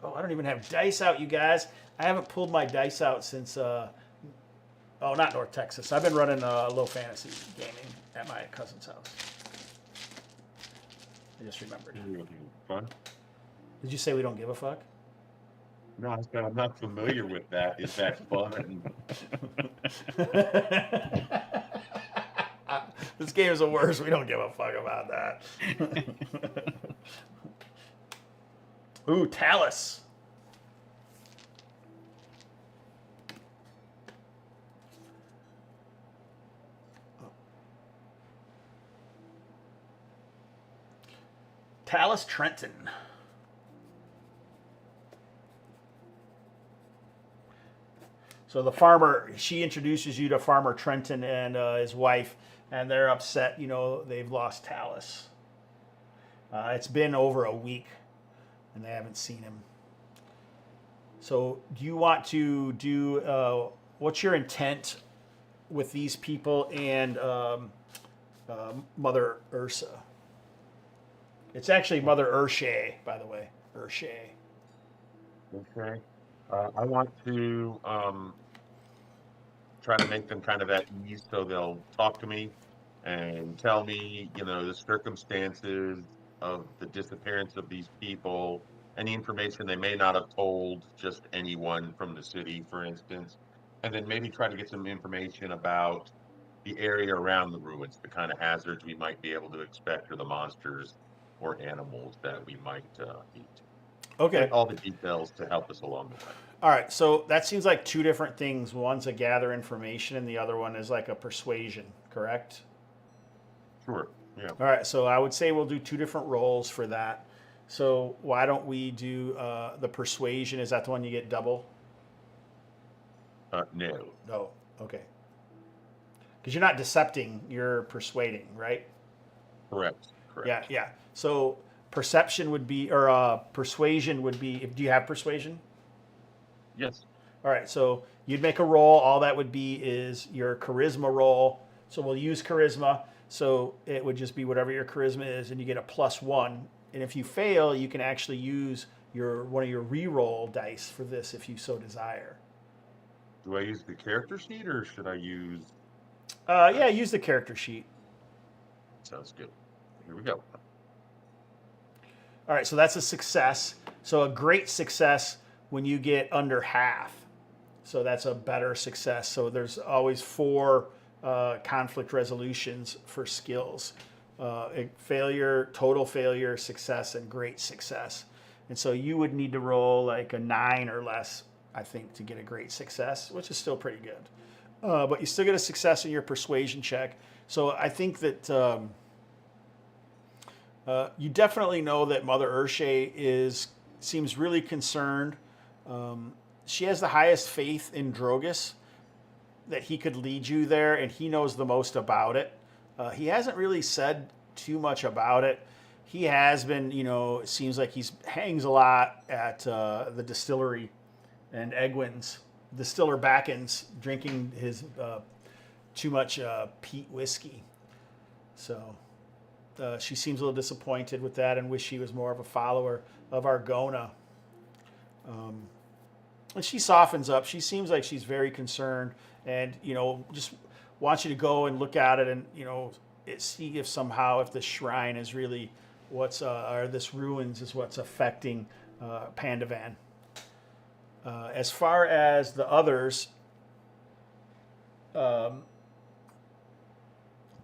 Oh, I don't even have dice out, you guys. I haven't pulled my dice out since, not North Texas. I've been running low fantasy gaming at my cousin's house. I just remembered. Fun? Did you say we don't give a fuck? No, I said I'm not familiar with that. Is that fun? This game is the worst. We don't give a fuck about that. Ooh, Talus. Talus Trenton. So the farmer, she introduces you to Farmer Trenton and his wife, and they're upset. They've lost Talus. It's been over a week, and they haven't seen him. So do you want to do, what's your intent with these people and Mother Ursa? It's actually Mother Urshay, by the way. Urshay. Okay. I want to try to make them kind of at ease so they'll talk to me and tell me, the circumstances of the disappearance of these people, any information they may not have told just anyone from the city, for instance, and then maybe try to get some information about the area around the ruins, the kind of hazards we might be able to expect, or the monsters or animals that we might meet. Okay. And all the details to help us along the way. All right. So that seems like two different things. One's a gather information, and the other one is like a persuasion, correct? Sure. Yeah. All right. So I would say we'll do two different rolls for that. So why don't we do the persuasion? Is that the one you get double? No. No. Okay. Because you're not decepting, you're persuading, right? Correct. Yeah. Yeah. So perception would be, or persuasion would be. Do you have persuasion? Yes. All right. So you'd make a roll. All that would be is your charisma roll. So we'll use charisma. So it would just be whatever your charisma is, and you get a +1. And if you fail, you can actually use one of your re-roll dice for this if you so desire. Do I use the character sheet or should I use? Yeah, use the character sheet. Sounds good. Here we go. All right, so that's a success. So a great success when you get under half. So that's a better success. So there's always 4 conflict resolutions for skills. Failure, total failure, success, and great success. And so you would need to roll like a 9 or less I think, to get a great success, which is still pretty good. But you still get a success in your persuasion check. So I think that you definitely know that Mother Urshay seems really concerned. She has the highest faith in Drogus, that he could lead you there, and he knows the most about it. He hasn't really said too much about it. He has been, it seems like he hangs a lot at the distillery and Egwin's, distiller Backen's, drinking his too much peat whiskey. So she seems a little disappointed with that and wish he was more of a follower of Argona. And she softens up. She seems like she's very concerned, and just wants you to go and look at it, and see if somehow if the shrine is really or this ruins is what's affecting Pandavan. As far as the others,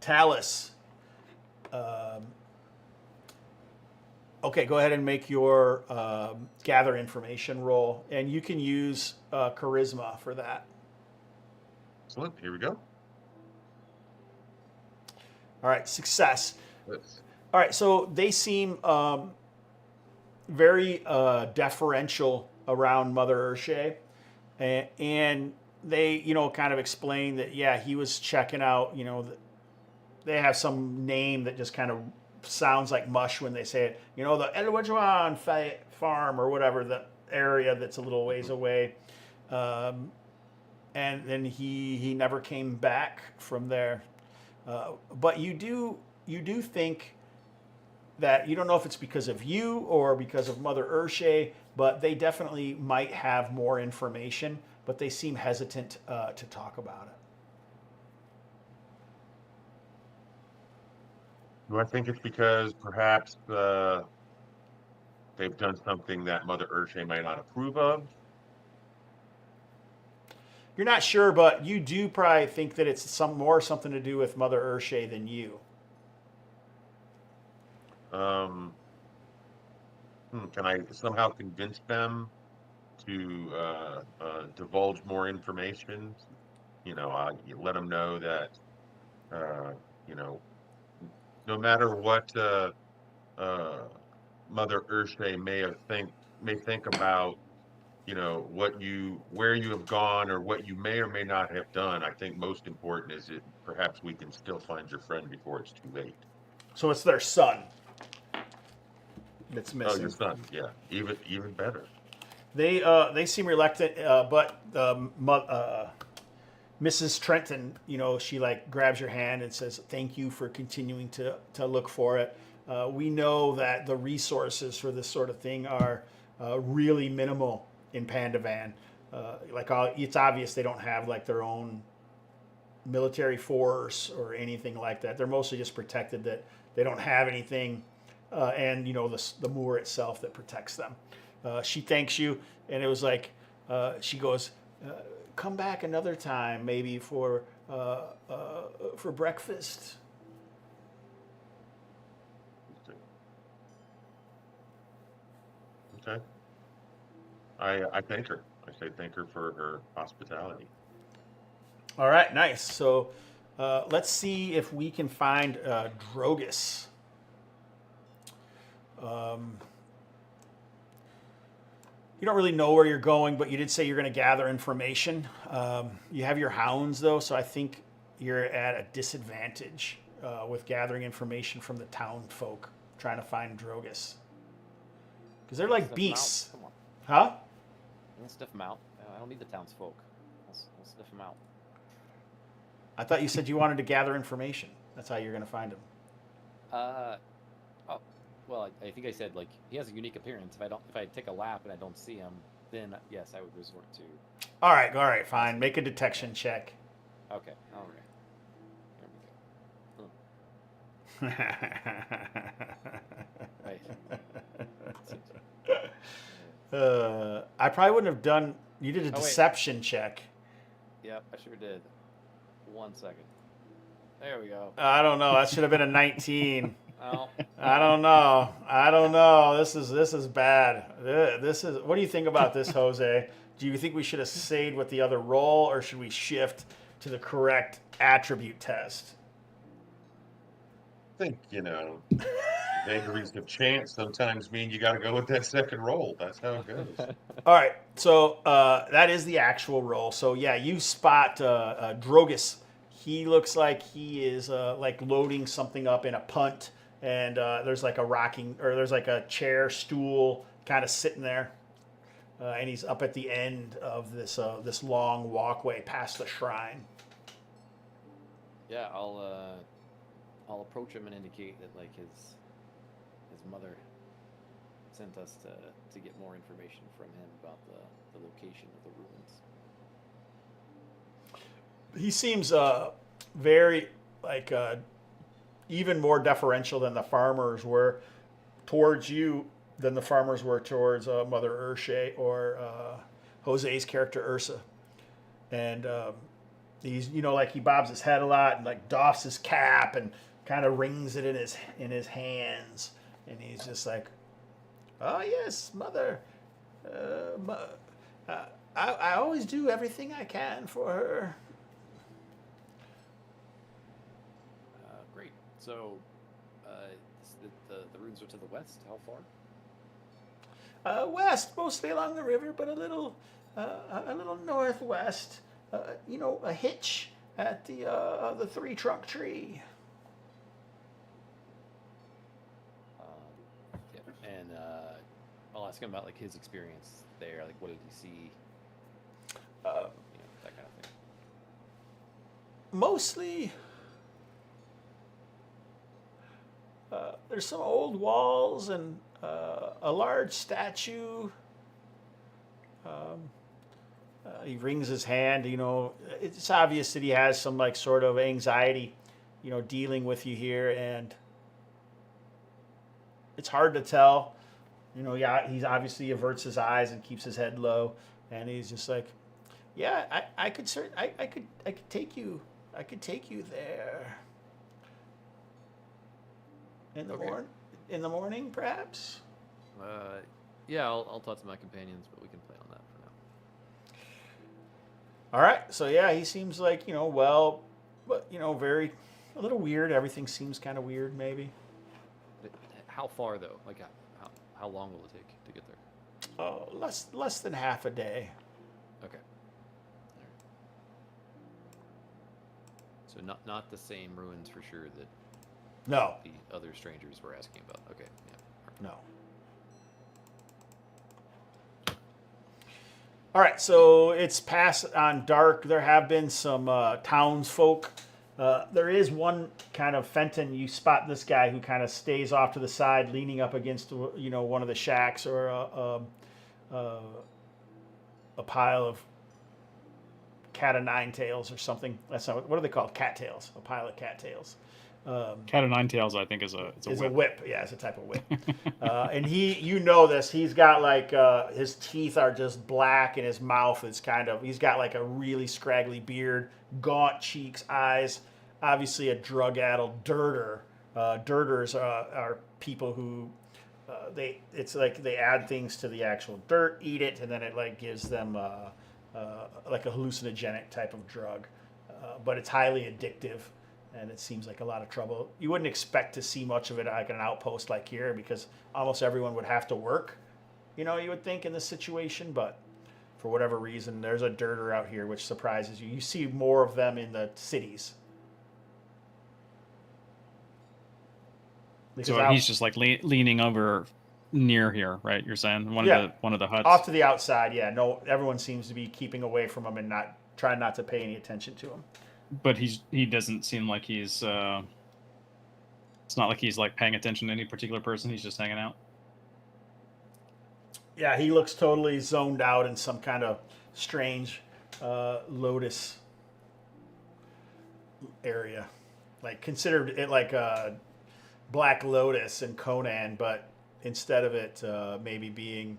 Talus. Okay, go ahead and make your gather information roll, and you can use charisma for that. Excellent. Here we go. All right, success. Yes. All right, so they seem very deferential around Mother Urshay, and they, kind of explain that, yeah, he was checking out, they have some name that just kind of sounds like mush when they say it, the Edwajuan farm or whatever, the area that's a little ways away. And then he never came back from there. But you do think that you don't know if it's because of you or because of Mother Urshay, but they definitely might have more information, but they seem hesitant to talk about it. Do I think it's because perhaps they've done something that Mother Urshay might not approve of? You're not sure, but you do probably think that it's something to do with Mother Urshay than you. Can I somehow convince them to divulge more information? You let them know that, no matter what Mother Urshay may think about, where you have gone or what you may or may not have done. I think most important is that perhaps we can still find your friend before it's too late. So it's their son that's missing. Oh, your son, yeah, even better. They seem reluctant, but Mrs. Trenton, she grabs your hand and says, "Thank you for continuing to look for it. We know that the resources for this sort of thing are really minimal in Pandavan. It's obvious they don't have their own military force or anything like that. They're mostly just protected that they don't have anything, and the moor itself that protects them." She thanks you, and it was she goes, "Come back another time, maybe for breakfast." Okay. I thank her. I say thank her for her hospitality. All right, nice. So let's see if we can find Drogus. You don't really know where you're going, but you did say you're going to gather information. You have your hounds, though, so I think you're at a disadvantage with gathering information from the town folk trying to find Drogus. Because they're like beasts. Come on. Huh? I'll sniff them out. I don't need the townsfolk. I'll sniff them out. I thought you said you wanted to gather information. That's how you're going to find him. Well, I think I said he has a unique appearance. If I take a lap and I don't see him, then yes, I would resort to. All right, fine. Make a detection check. Okay, all right. Right. I probably wouldn't have done. You did a deception check. Yep, I sure did. 1 second. There we go. I don't know. That should have been a 19. Oh. I don't know. This is bad. This is. What do you think about this, Jose? Do you think we should have stayed with the other roll, or should we shift to the correct attribute test? I think, vagaries of chance sometimes mean you got to go with that second roll. That's how it goes. All right, so that is the actual roll. So yeah, you spot Drogus. He looks like he is like loading something up in a punt, and there's like a chair, stool, kind of sitting there, and he's up at the end of this long walkway past the shrine. Yeah, I'll approach him and indicate that like his mother sent us to get more information from him about the location of the ruins. He seems very like even more deferential than the farmers were towards you than the farmers were towards Mother Urshay or Jose's character Ursa. And he's like he bobs his head a lot and like doffs his cap and kind of rings it in his hands, and he's just like, "Oh yes, Mother. I always do everything I can for her." Great. So, the ruins are to the west. How far? West, mostly along the river, but a little northwest. A hitch at the three trunk tree. Yeah. And I'll ask him about like his experience there. Like, what did he see? That kind of thing. Mostly, there's some old walls and a large statue. He wrings his hand. It's obvious that he has some like sort of anxiety, dealing with you here, and it's hard to tell. He's obviously averts his eyes and keeps his head low, and he's just like, "Yeah, I could take you. I could take you there in the morning, perhaps." Yeah, I'll talk to my companions, but we can plan on that for now. All right, so yeah, he seems like well, but very a little weird. Everything seems kind of weird, maybe. How far though? Like, how long will it take to get there? Oh, less than half a day. Okay. So not the same ruins for sure that No, the other strangers were asking about. Okay. Yeah. no. All right, so it's past on dark. There have been some townsfolk. There is one kind of Fenton. You spot this guy who kind of stays off to the side, leaning up against one of the shacks or a pile of cat of nine tails or something. That's not what are they called? Cattails. A pile of cattails. Cat of nine tails, I think, is a Is whip. a whip. Yeah, it's a type of whip. And he's got like his teeth are just black, and his mouth is he's got like a really scraggly beard, gaunt cheeks, eyes. Obviously, a drug-addled dirter. Dirters are people who it's like they add things to the actual dirt, eat it, and then it like gives them like a hallucinogenic type of drug. But it's highly addictive. And it seems like a lot of trouble. You wouldn't expect to see much of it like an outpost like here because almost everyone would have to work, you would think in this situation. But for whatever reason, there's a dirter out here, which surprises you. You see more of them in the cities. So he's just like leaning over near here, right? You're saying one of the huts off to the outside. Yeah, no, everyone seems to be keeping away from him and trying not to pay any attention to him. But he doesn't seem like he's. It's not like he's like paying attention to any particular person. He's just hanging out. Yeah, he looks totally zoned out in some kind of strange lotus area. Like considered it like a Black Lotus in Conan, but instead of it maybe being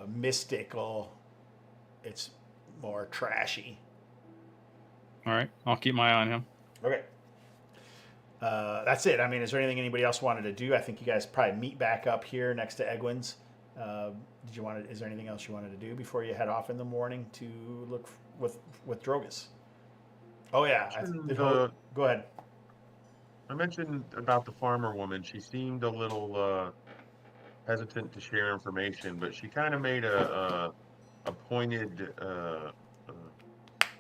mystical, it's more trashy. All right, I'll keep my eye on him. Okay. That's it. I mean, is there anything anybody else wanted to do? I think you guys probably meet back up here next to Egwin's Did you want to? Is there anything else you wanted to do before you head off in the morning to look with Drogus? Oh yeah, go ahead. I mentioned about the farmer woman. She seemed a little hesitant to share information, but she kind of made a pointed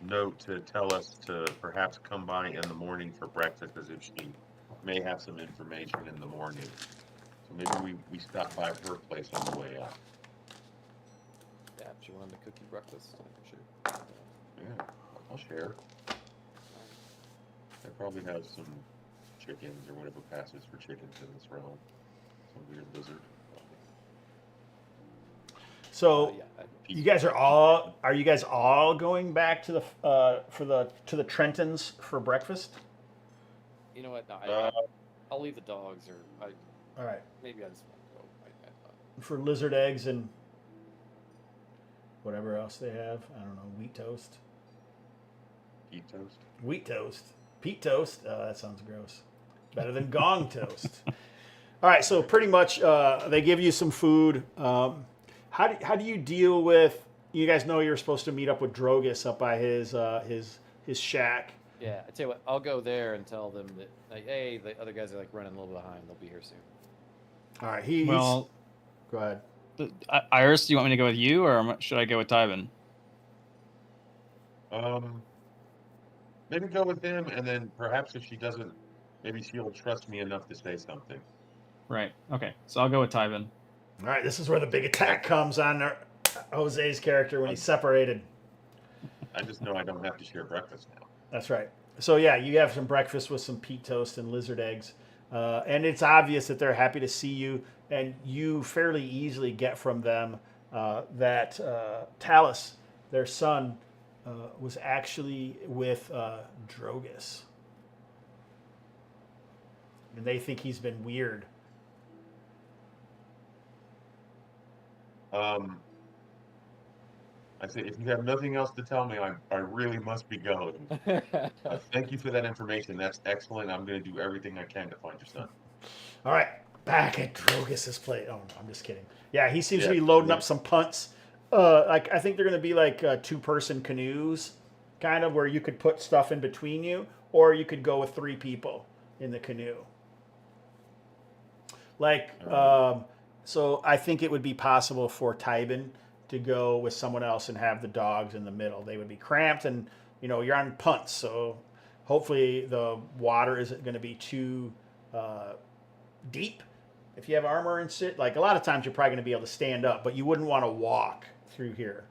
note to tell us to perhaps come by in the morning for breakfast, as if she may have some information in the morning. So maybe we stop by her place on the way out. Yeah, if you wanted to cook you breakfast, sure. Yeah, I'll share. I probably have some chickens or whatever passes for chickens in this realm. Some weird lizard. So Yeah, you guys are you guys all going back to the Trentons for breakfast? you know what? No, I'll leave the dogs, or All right. maybe I just won't go. For lizard eggs and whatever else they have. I don't know, wheat toast. Eat toast. Wheat toast. Pete toast. Oh, that sounds gross. Better than gong toast. All right, so pretty much they give you some food. How do you deal with? You guys know you're supposed to meet up with Drogus up by his shack. Yeah, I tell you what, I'll go there and tell them that, like, hey, the other guys are like running a little behind. They'll be here soon. All right, Well, go ahead. Iris, do you want me to go with you, or should I go with Tybin? Maybe go with him, and then perhaps if she doesn't, maybe she'll trust me enough to say something. Right. Okay. So I'll go with Tybin. All right, this is where the big attack comes on Jose's character when he's separated. I just know I don't have to share breakfast now. That's right. So yeah, you have some breakfast with some Pete toast and lizard eggs, and it's obvious that they're happy to see you, and you fairly easily get from them that Talus, their son, was actually with Drogus, and they think he's been weird. I say, if you have nothing else to tell me, I really must be going. Thank you for that information. That's excellent. I'm going to do everything I can to find your son. All right, back at Drogus's place. Oh, no, I'm just kidding. Yeah, he seems to be loading up some punts. I think they're going to be like two-person canoes, kind of, where you could put stuff in between you, or you could go with 3 people in the canoe. So I think it would be possible for Tybin to go with someone else and have the dogs in the middle. They would be cramped, and you're on punts, so hopefully the water isn't going to be too deep. If you have armor and sit, like a lot of times you're probably going to be able to stand up, but you wouldn't want to walk through here.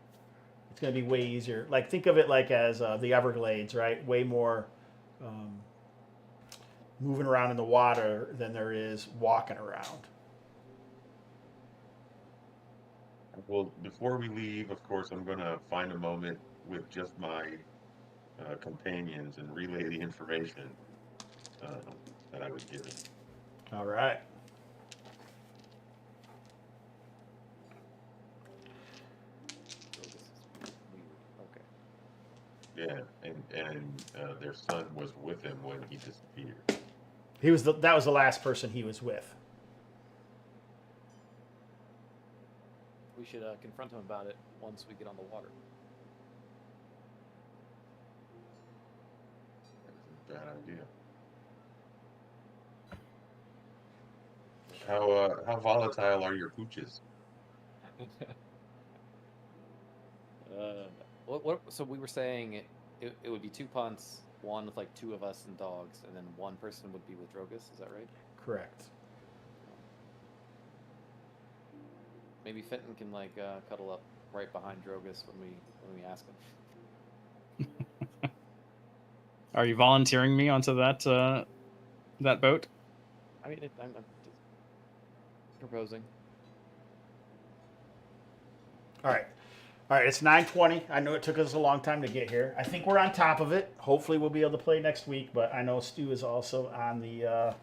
It's going to be way easier. Like think of it like as the Everglades, right? Way more moving around in the water than there is walking around. Well, before we leave, of course, I'm going to find a moment with just my companions and relay the information that I was given. All right. Okay. Yeah, and their son was with him when he disappeared. That was the last person he was with. We should confront him about it once we get on the water. That's a bad idea. How volatile are your pooches? So we were saying it would be 2 punts, one with like 2 of us and dogs, and then 1 person would be with Drogus. Is that right? Correct. Maybe Fenton can like cuddle up right behind Drogus when we ask him. Are you volunteering me onto that boat? I mean, I'm just proposing. All right. It's 9:20. I know it took us a long time to get here. I think we're on top of it. Hopefully, we'll be able to play next week. But I know Stu is also on the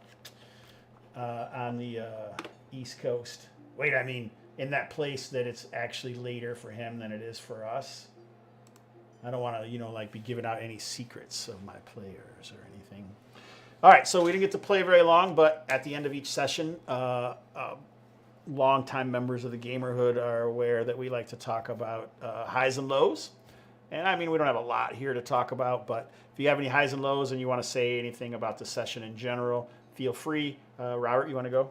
East Coast. Wait, I mean, in that place that it's actually later for him than it is for us. I don't want to, like be giving out any secrets of my players or anything. All right, so we didn't get to play very long, but at the end of each session, longtime members of the Gamerhood are aware that we like to talk about highs and lows. And I mean, we don't have a lot here to talk about, but if you have any highs and lows and you want to say anything about the session in general, feel free. Robert, you want to go?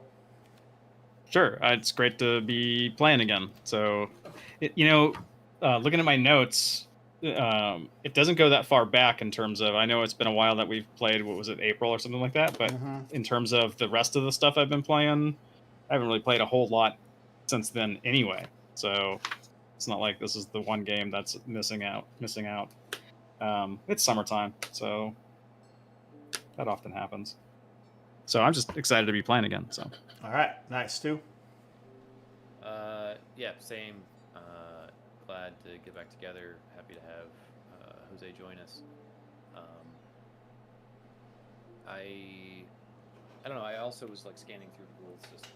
Sure. It's great to be playing again. So, looking at my notes, it doesn't go that far back in terms of, I know it's been a while that we've played, what was it, April or something like that, but in terms of the rest of the stuff I've been playing, I haven't really played a whole lot since then anyway. So it's not like this is the one game that's missing out. It's summertime, so that often happens. So I'm just excited to be playing again. So. All right, nice. Stu? Yeah, same. Glad to get back together. Happy to have Jose join us. I don't know. I also was like scanning through the rules, just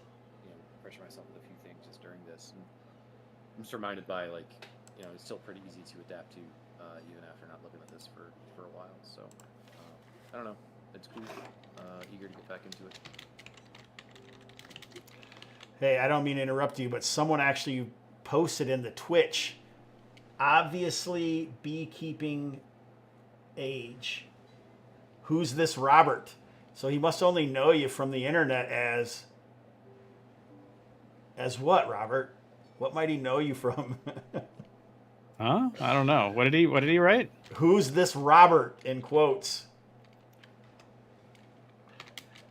pressure myself with a few things just during this. And I'm just reminded by it's still pretty easy to adapt to even after not looking at this for a while. So I don't know. It's cool. Eager to get back into it. Hey, I don't mean to interrupt you, but someone actually posted in the Twitch, obviously beekeeping age. Who's this Robert? So he must only know you from the internet as what, Robert? What might he know you from? Huh? I don't know. What did he write? Who's this Robert in quotes?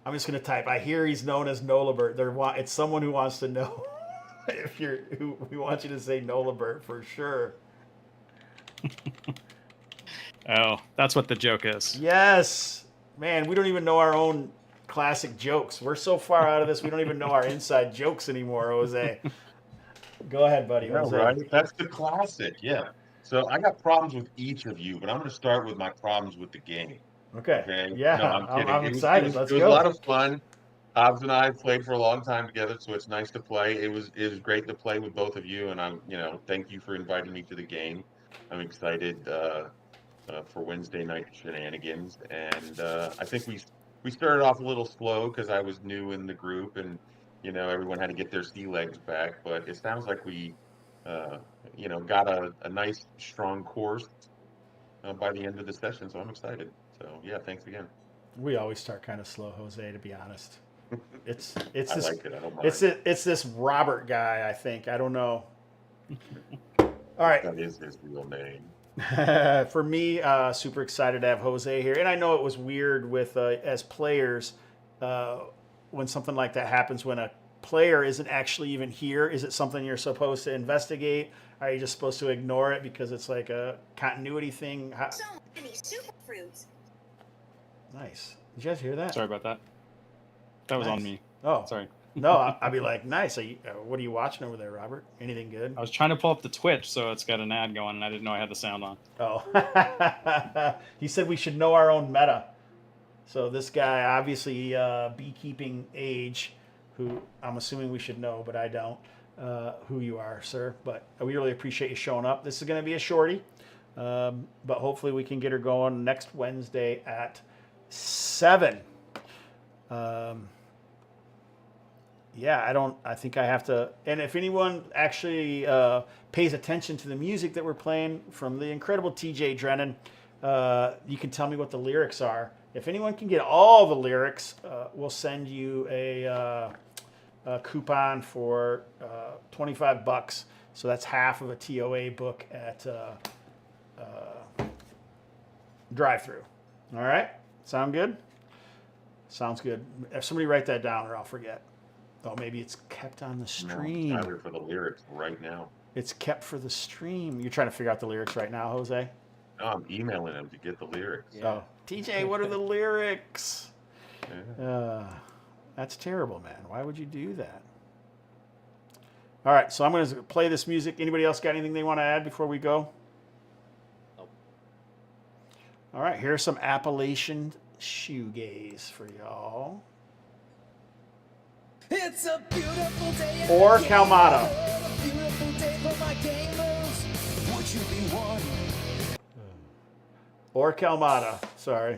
I'm just going to type. I hear he's known as Nolabert. It's someone who wants to know we want you to say Nolabert for sure. Oh, that's what the joke is. Yes. Man, we don't even know our own classic jokes. We're so far out of this, we don't even know our inside jokes anymore, Jose. Go ahead, buddy. Yeah, Jose. right. That's the classic. Yeah. So I got problems with each of you, but I'm going to start with my problems with the game. Okay. Yeah, No, I'm kidding. I'm excited. Let's go. It was a lot of fun. Hobbs and I played for a long time together, so it's nice to play. It was great to play with both of you, and thank you for inviting me to the game. I'm excited for Wednesday night shenanigans, and I think we started off a little slow because I was new in the group, and everyone had to get their sea legs back. But it sounds like we got a nice strong course by the end of the session, so I'm excited. So yeah, thanks again. We always start kind of slow, Jose, to be honest. It's I this like it. I don't mind. it's this Robert guy, I think. I don't know. All right. That is his real name. For me, super excited to have Jose here. And I know it was weird with as players when something like that happens, when a player isn't actually even here. Is it something you're supposed to investigate? Are you just supposed to ignore it because it's like a continuity thing? So many super fruits. Nice. Did you guys hear that? Sorry about that. That was Nice. on me. Oh, Sorry. No, I'd be like, nice. What are you watching over there, Robert? Anything good? I was trying to pull up the Twitch, so it's got an ad going, and I didn't know I had the sound on. Oh. He said we should know our own meta. So this guy, obviously beekeeping age, who I'm assuming we should know, but I don't, who you are, sir. But we really appreciate you showing up. This is going to be a shorty, but hopefully we can get her going next Wednesday at 7. Yeah, I think I have to. And if anyone actually pays attention to the music that we're playing from the incredible TJ Drennan, you can tell me what the lyrics are. If anyone can get all the lyrics, we'll send you a coupon for $25. So that's half of a TOA book at drive-through. All right? Sound good? Sounds good. If somebody write that down or I'll forget. Oh, maybe it's kept on the stream. No, I'm excited for the lyrics right now. It's kept for the stream. You're trying to figure out the lyrics right now, Jose? No, I'm emailing him to get the lyrics. Yeah. Oh, TJ, what are the lyrics? Yeah. That's terrible, man. Why would you do that? All right, so I'm going to play this music. Anybody else got anything they want to add before we go? Nope. All right, here's some Appalachian shoegaze for y'all. It's a beautiful day. Or Calmata. A beautiful day for my gamers. Would you be one? Or Calmata, sorry.